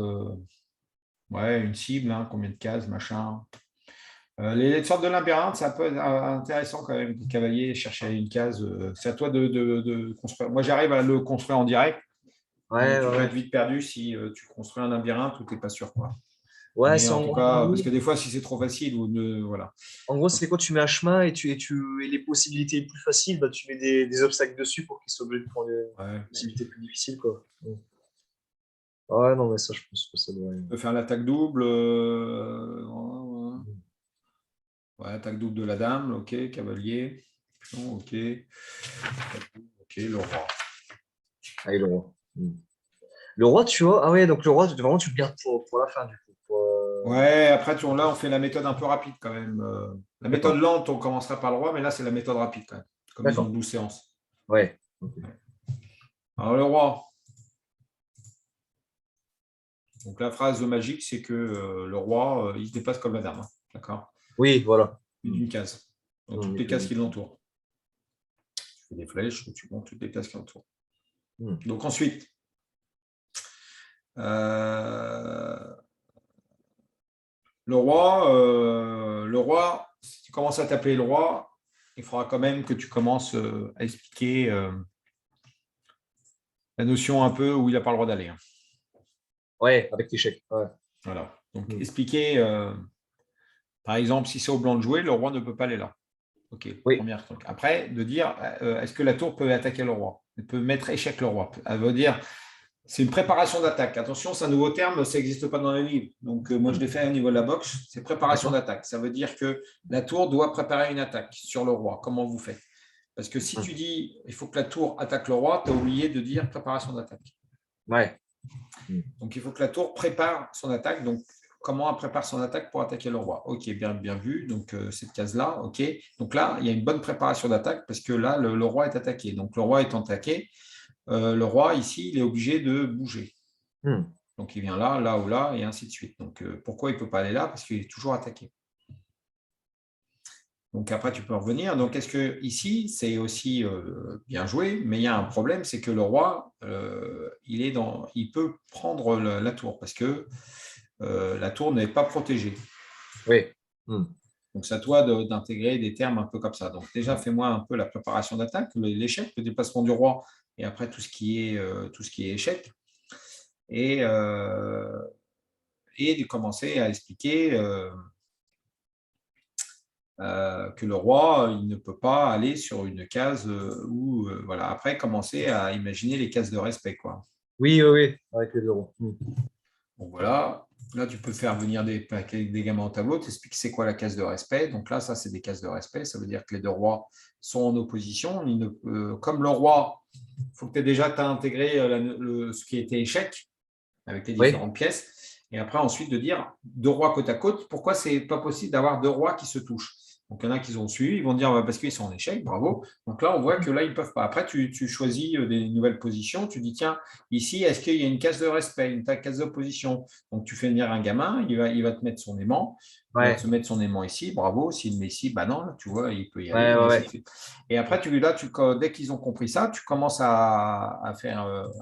ouais, une cible, hein, combien de cases, machin. Les sortes de labyrinthes, ça peut être intéressant quand même. Le cavalier, chercher une case, c'est à toi de construire. Moi, j'arrive à le construire en direct, mais Ouais, tu ouais, peux être ouais. vite perdu si tu construis un labyrinthe où tu n'es pas sûr, quoi. Ouais, Mais c'est en tout cas, parce que gros, des fois, si c'est trop facile, voilà. c'est quoi? Tu mets un chemin et les possibilités les plus faciles, bah, tu mets des obstacles dessus pour qu'ils soient obligés de prendre des Ouais. possibilités plus difficiles, quoi. Ouais. Ouais, non, mais ça, je pense que ça devrait. Tu peux faire l'attaque double. Ouais, attaque double de la dame, ok, cavalier, pion, ok, ok, le roi. Allez, le roi. Le roi, tu vois, ah ouais, donc le roi, vraiment, tu le gardes pour la fin, du coup. Ouais, après, là, on fait la méthode un peu rapide quand même. La méthode D'accord, lente, on commencera par le roi, mais là, c'est la méthode rapide quand même, comme ils ont d'accord. 12 séances. Ouais. Ok. Alors, le roi, donc la phrase magique, c'est que le roi, il se déplace comme la dame, hein, d'accord? Oui, voilà. Plus d'une case, dans toutes Il les peut- cases qui l'entourent. Tu fais des flèches, tu montes toutes les cases qui l'entourent. Hmm. Donc, ensuite, euh, le roi, si tu commences à t'appeler le roi, il faudra quand même que tu commences à expliquer la notion un peu où il n'a pas le droit d'aller, hein. Ouais, avec l'échec. Ouais. Voilà. Donc, Hmm. expliquer, par exemple, si c'est au blanc de jouer, le roi ne peut pas aller là. OK, Oui. première truc. Après, de dire, est-ce que la tour peut attaquer le roi? Elle peut mettre échec le roi. Elle veut dire, c'est une préparation d'attaque. Attention, c'est un nouveau terme, ça n'existe pas dans les livres. Donc, moi, je Hmm. l'ai fait au niveau de la boxe. C'est préparation D'accord. d'attaque. Ça veut dire que la tour doit préparer une attaque sur le roi. Comment vous faites? Parce que si Hmm. tu dis, il faut que la tour attaque le roi, tu as oublié de dire préparation d'attaque. Ouais. Hmm. Donc, il faut que la tour prépare son attaque. Donc, comment elle prépare son attaque pour attaquer le roi? Ok, bien, bien vu. Donc, cette case-là, ok. Donc là, il y a une bonne préparation d'attaque parce que là, le roi est attaqué. Donc, le roi étant attaqué, le roi, ici, il est obligé de bouger. Hmm. Donc, il vient là, là ou là, et ainsi de suite. Donc, pourquoi il ne peut pas aller là? Parce qu'il est toujours attaqué. Donc, après, tu peux revenir. Donc, est-ce que ici, c'est aussi bien joué, mais il y a un problème, c'est que le roi, il peut prendre la tour parce que la tour n'est pas protégée. Oui. Hmm. Donc, c'est à toi d'intégrer des termes un peu comme ça. Donc, déjà, fais-moi un peu la préparation d'attaque, l'échec, le déplacement du roi, et après tout ce qui est échec. Et, de commencer à expliquer que le roi, il ne peut pas aller sur une case où, voilà. Après, commencer à imaginer les cases de respect, quoi. Oui, oui, oui, avec les euros. Hmm. Bon, voilà. Là, tu peux faire venir des gamins au tableau, t'expliques c'est quoi la case de respect. Donc là, ça, c'est des cases de respect. Ça veut dire que les deux rois sont en opposition. Comme le roi, il faut que tu aies déjà intégré ce qui était échec avec les Oui. différentes pièces. Et après, ensuite, de dire deux rois côte à côte, pourquoi c'est pas possible d'avoir deux rois qui se touchent? Donc, il y en a qui ont suivi, ils vont dire parce qu'ils sont en échec, bravo. Donc là, on voit que là, ils ne peuvent pas. Après, tu choisis des nouvelles positions. Tu dis, tiens, ici, est-ce qu'il y a une case de respect, une case d'opposition? Donc, tu fais venir un gamin, il va te mettre son aimant. Il va Ouais. te mettre son aimant ici, bravo. S'il le met ici, bah non, là, tu vois, il peut y aller, Ouais, et ouais, ainsi de ouais. suite. Et après, dès qu'ils ont compris ça, tu commences à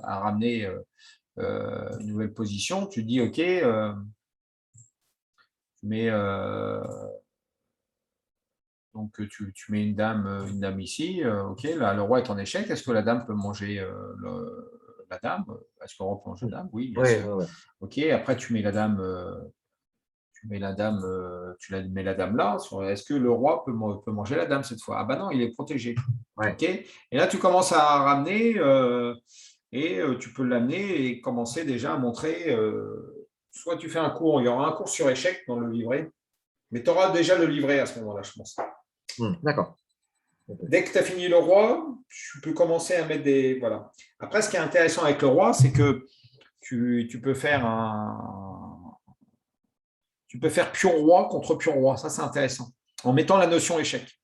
ramener une nouvelle position, tu dis OK, mais donc tu mets une dame ici, OK, là le roi est en échec, est-ce que la dame peut manger la dame? Est-ce que le roi peut manger Hmm. la dame? Oui, bien Ouais, sûr. ouais, ouais. OK, après tu mets la dame, mets la dame là. Est-ce que le roi peut manger la dame cette fois? Ah bah non, il est protégé. Ouais. OK. Et là tu commences à ramener et tu peux l'amener et commencer déjà à montrer. Soit tu fais un cours, il y aura un cours sur échec dans le livret, mais tu auras déjà le livret à ce moment-là, je pense. Hmm. D'accord. Dès que tu as fini le roi, tu peux commencer à mettre des. Voilà. Après, ce qui est intéressant avec le roi, c'est que tu peux faire pion-roi contre pion-roi. Ça, c'est intéressant. En mettant la notion échec.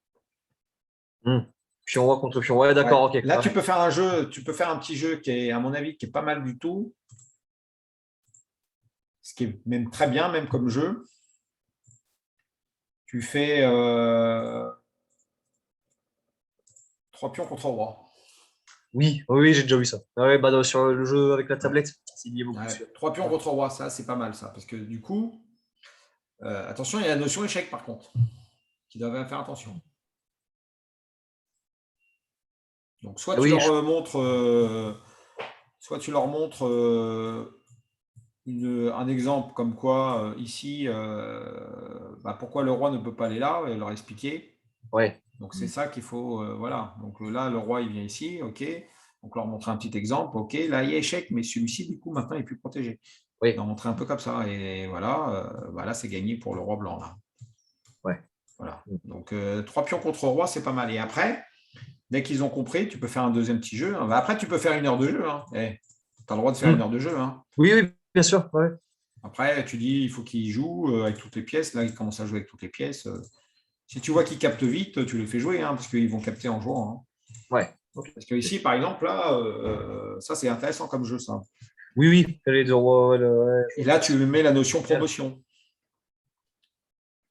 Pion roi contre pion roi, d'accord, ok. Là, tu peux faire un jeu, tu peux faire un petit jeu qui est, à mon avis, qui est pas mal du tout. Ce qui est même très bien, même comme jeu. Tu fais 3 pions contre roi. Oui, oui, j'ai déjà vu ça. Ouais, bah, sur le jeu avec la tablette, il y a beaucoup. Ouais. 3 pions contre roi, ça, c'est pas mal, ça. Parce que du coup, attention, il y a la notion échec, par contre, qui doivent faire attention. Donc, soit tu leur montres un exemple comme quoi, ici, pourquoi le roi ne peut pas aller là, et leur expliquer. Ouais. Donc, c'est ça qu'il faut. Voilà. Donc, là, le roi, il vient ici, OK. Donc, leur montrer un petit exemple. OK, là, il y a échec, mais celui-ci, du coup, maintenant, il est plus protégé. Oui. Leur montrer un peu comme ça. Et voilà, là, c'est gagné pour le roi blanc. Là. Ouais. Voilà. Donc, 3 pions contre roi, c'est pas mal. Et après, dès qu'ils ont compris, tu peux faire un deuxième petit jeu. Après, tu peux faire 1 heure de jeu. Hein. Tu as le droit de faire 1 heure de jeu. Hein. Oui, oui, bien sûr. Ouais. Après, tu dis, il faut qu'ils jouent avec toutes les pièces. Là, ils commencent à jouer avec toutes les pièces. Si tu vois qu'ils captent vite, tu les fais jouer, hein, parce qu'ils vont capter en jouant. Hein. Ouais. Okay. Parce que ici, par exemple, là, ça, c'est intéressant comme jeu, ça. Oui, oui. Les deux rois, et là, tu mets la notion promotion.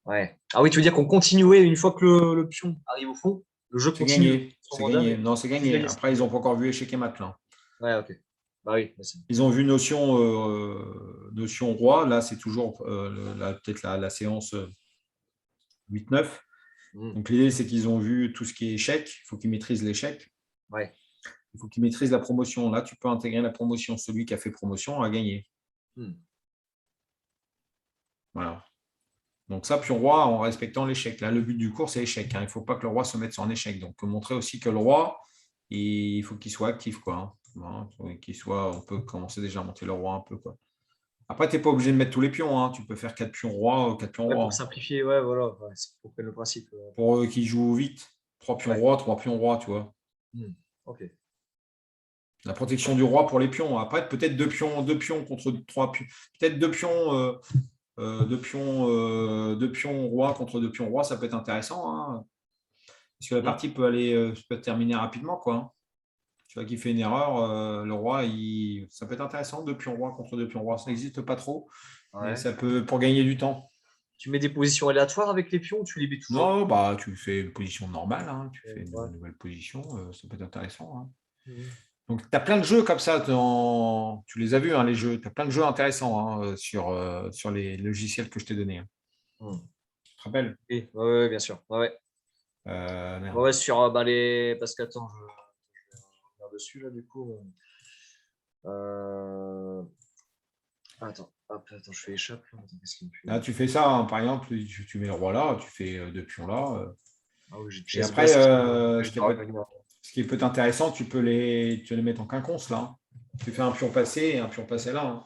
Ouais. Ah oui, tu veux dire qu'on continuait une fois que le pion arrive au fond, le jeu continue. Gagné. C'est gagné. Non, c'est gagné. Après, ils n'ont pas encore vu échec et mat. Là. Ouais, ok. Bah oui. Ils ont vu notion roi. Là, c'est toujours peut-être la séance 8-9. Donc, l'idée, c'est qu'ils ont vu tout ce qui est échec. Il faut qu'ils maîtrisent l'échec. Ouais. Il faut qu'ils maîtrisent la promotion. Là, tu peux intégrer la promotion. Celui qui a fait promotion a gagné. Voilà. Donc ça, pion roi en respectant l'échec. Là, le but du cours, c'est échec. Hein. Il ne faut pas que le roi se mette sur un échec. Donc, montrer aussi que le roi, il faut qu'il soit actif. Quoi. Hein. On peut commencer déjà à monter le roi un peu. Quoi. Après, tu n'es pas obligé de mettre tous les pions. Hein. Tu peux faire 4 pions roi, 4 pions roi. Pour simplifier, ouais, voilà. Ouais, c'est pour le principe. Pour eux qui jouent vite. 3 pions roi, 3 pions roi, tu vois. Ok. La protection du roi pour les pions. Après, peut-être 2 pions contre 3 pions. Peut-être 2 pions. 2 pions roi contre 2 pions roi, ça peut être intéressant. Hein. Parce que la partie peut terminer rapidement. Quoi. Hein. Tu vois qu'il fait une erreur, le roi, ça peut être intéressant, 2 pions roi contre 2 pions roi. Ça n'existe pas trop, mais ça peut pour gagner du temps. Tu mets des positions aléatoires avec les pions ou tu les mets toujours? Non, tu fais une position normale, hein. Tu fais une nouvelle position, ça peut être intéressant. Hein. Donc, tu as plein de jeux comme ça, tu les as vus, hein, les jeux. Tu as plein de jeux intéressants hein, sur les logiciels que je t'ai donnés. Hein. Tu te rappelles? Oui, ouais, bien sûr. Ouais, sur les. Parce que, attends, je vais revenir dessus, là, du coup. Attends, je fais échappe. Là, tu fais ça, hein, par exemple, tu mets le roi là, tu fais 2 pions là. Et après, ce qui peut être intéressant, tu peux les mettre en quinconce là. Tu fais un pion passé et un pion passé là. Hein.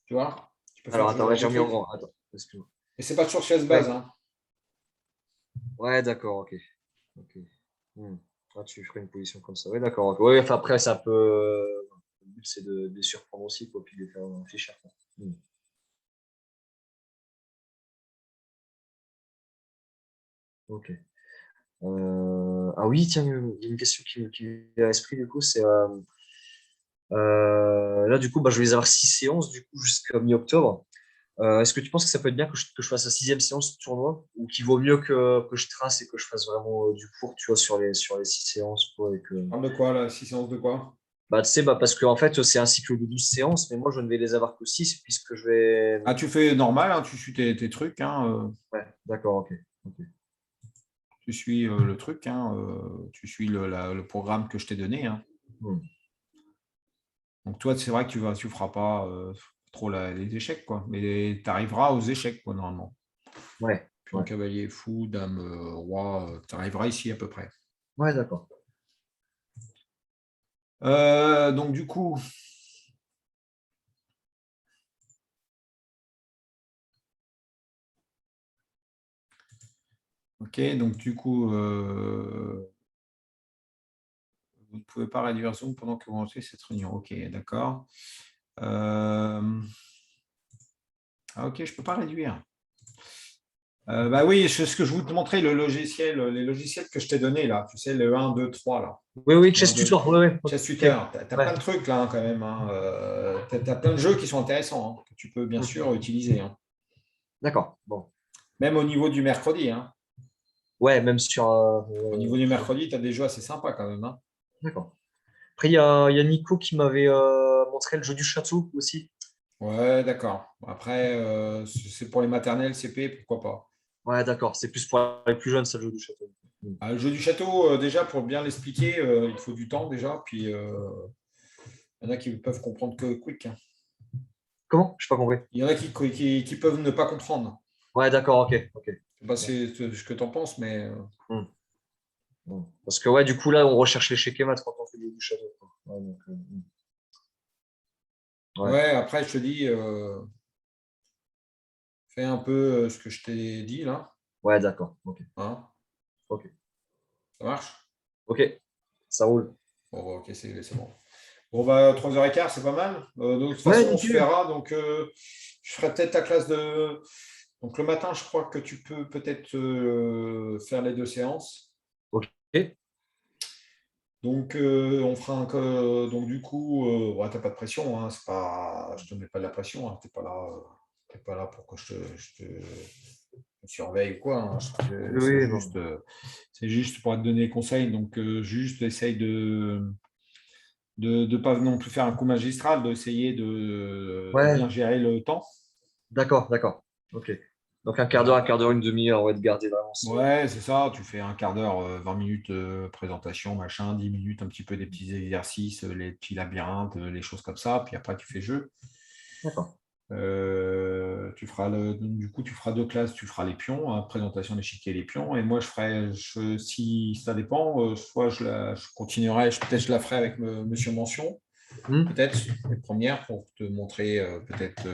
Tu vois tu peux Alors, attends, j'ai remis en grand. Attends, excuse-moi. Et c'est pas toujours chaise base. Hein. Ouais, d'accord, ok. Tu ferais une position comme ça. Ouais, d'accord. Okay. Ouais, enfin, après, ça peut. Le but, c'est de les surprendre aussi, quoi, puis de les faire réfléchir. Ok. Ah oui, tiens, il y a une question qui me vient à l'esprit, du coup, c'est. Là, du coup, je vais les avoir 6 séances, du coup, jusqu'à mi-octobre. Est-ce que tu penses que ça peut être bien que je fasse la 6e séance de tournoi ou qu'il vaut mieux que je trace et que je fasse vraiment du court, tu vois, sur les 6 séances quoi, De quoi, là 6 séances de quoi? Tu sais, parce que en fait, c'est un cycle de 12 séances, mais moi, je ne vais les avoir que 6 puisque je vais. Ah, tu fais normal, hein, tu suis tes trucs. Hein, Ouais, d'accord, ok. Tu suis le truc, hein, tu suis le programme que je t'ai donné. Hein. Donc, toi, c'est vrai que tu ne feras pas trop les échecs, quoi. Mais tu arriveras aux échecs, quoi, normalement. Ouais. Puis un cavalier fou, dame, roi, tu arriveras ici à peu près. Ouais, d'accord. Donc, du coup. Ok, donc du coup, vous ne pouvez pas réduire Zoom pendant que vous lancez cette réunion. Ok, d'accord. Euh, Ah, ok, je ne peux pas réduire. Bah oui, ce que je voulais te montrer, les logiciels que je t'ai donnés là, tu sais, le 1, 2, 3 là. Oui, oui, Le 1, Chess 2, Tutor. 3. Oui, oui. Chess Ok. Tutor, tu as plein Ouais. de trucs là quand même. Hein. Tu as plein de jeux qui sont intéressants hein, que tu peux bien Hmm. sûr utiliser. Hein. D'accord. Bon. Même au niveau du mercredi. Hein. Ouais, même sur. Au niveau du mercredi, tu as des jeux assez sympas quand même. Hein. D'accord. Après, il y a Nico qui m'avait montré le jeu du château aussi. Ouais, d'accord. Après, c'est pour les maternelles, CP, pourquoi pas. Ouais, d'accord. C'est plus pour les plus jeunes, ça, le jeu du château. Hmm. Le jeu du château, déjà, pour bien l'expliquer, il faut du temps déjà. Puis, il y en a qui peuvent comprendre que quick. Hein. Comment? Je n'ai pas compris. Il y en a qui peuvent ne pas comprendre. Ouais, d'accord, ok. Ok. Je sais pas si c'est ce que tu en penses, mais Hmm. Hmm. Parce que, ouais, du coup, là, on recherche les schémas quand on fait le jeu du château, quoi. Ouais, donc, ouais. ouais, après, je te dis, fais un peu ce que je t'ai dit là. Ouais, d'accord. Ok. Hein. Ok. Ça marche? Ok. Ça roule. Bon, bah, ok, c'est bon. Bon, bah, 3h15, c'est pas mal. Donc, de toute Ouais, façon, on se nickel. verra. Donc, je ferai peut-être ta classe de. Donc, le matin, je crois que tu peux peut-être faire les 2 séances. Ok. Donc, on fera donc du coup, ouais, t'as pas de pression, hein, c'est pas, je te mets pas de la pression, hein, t'es pas là pour que je te surveille ou quoi. Hein, Oui, non. c'est juste pour te donner des conseils. Donc, juste essaye de pas non plus faire un coup magistral, d'essayer de Ouais, bien gérer le temps. d'accord, d'accord. Ok. Donc un Voilà. quart d'heure, une demi-heure, ouais, de garder vraiment ce. Ouais, c'est ça. Tu fais un quart d'heure, 20 minutes présentation, machin, 10 minutes, un petit peu des petits exercices, les petits labyrinthes, les choses comme ça. Puis après, tu fais jeu. D'accord. Du coup, tu feras 2 classes. Tu feras les pions, hein, présentation d'échiquier et les pions. Et moi, si ça dépend, soit je continuerai, peut-être je la ferai avec Monsieur Mention, Hmm. peut-être les premières pour te montrer, peut-être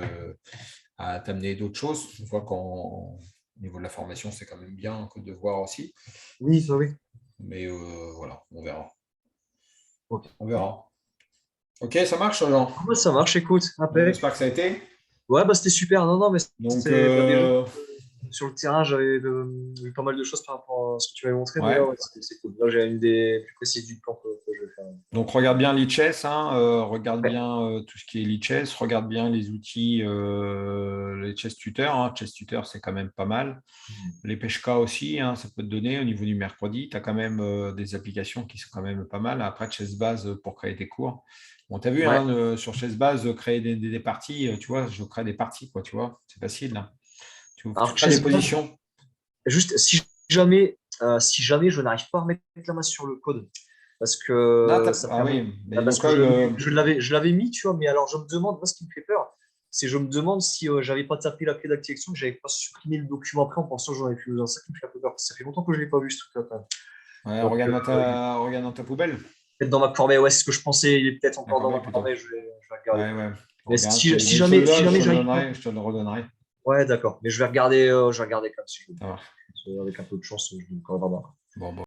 à t'amener d'autres choses. Je vois qu'au niveau de la formation, c'est quand même bien que de voir aussi. Oui, bah oui. Mais voilà, on verra. Ok. On verra. Ok, ça marche, Jean. Ah, bah, ça marche, écoute. Bon, Impec. j'espère que ça a été. Ouais, bah c'était super. Non, non, mais Donc, c'était bah, déjà sur le terrain, j'avais eu pas mal de choses par rapport à ce que tu m'avais montré déjà. ouais. Ouais, c'est cool. Là, j'ai une idée plus précise du plan que je vais faire. Donc, regarde bien l'e-chess, hein, regarde Ouais. bien tout ce qui est l'e-chess, regarde bien les outils, les chess tutors. Hein. Chess tutor, c'est quand même pas mal. Les Peshka aussi, hein, ça peut te donner au niveau du mercredi. Tu as quand même des applications qui sont quand même pas mal. Après, ChessBase pour créer tes cours. Bon, tu as vu, Ouais. hein, sur ChessBase, créer des parties, tu vois, je crée des parties, quoi, tu vois, c'est facile. Là. Tu Alors, crées des Chessbase, positions. juste si jamais je n'arrive pas à remettre la main sur le code, parce Là, que ça fait ah un moment, oui, mais le parce que code, je l'avais mis, tu vois, mais alors je me demande, moi ce qui me fait peur, c'est je me demande si j'avais pas tapé la clé d'activation, que j'avais pas supprimé le document après en pensant que j'en avais plus besoin. Ça qui me fait un peu peur. Ça fait longtemps que je l'ai pas vu ce truc-là quand même. ouais, Donc regarde dans ta poubelle. peut-être dans ma corbeille, ouais, c'est ce que je pensais, il est peut-être encore D'accord, dans mais ma plutôt. corbeille, je vais regarder. Ouais, ouais. Mais Regarde, si je te le jamais, si donne, jamais j'arrive pas, je te le redonnerai. ouais, d'accord. Mais je vais regarder quand même si je Ça marche. avec un peu de chance, je vais encore avoir. Bon, bon.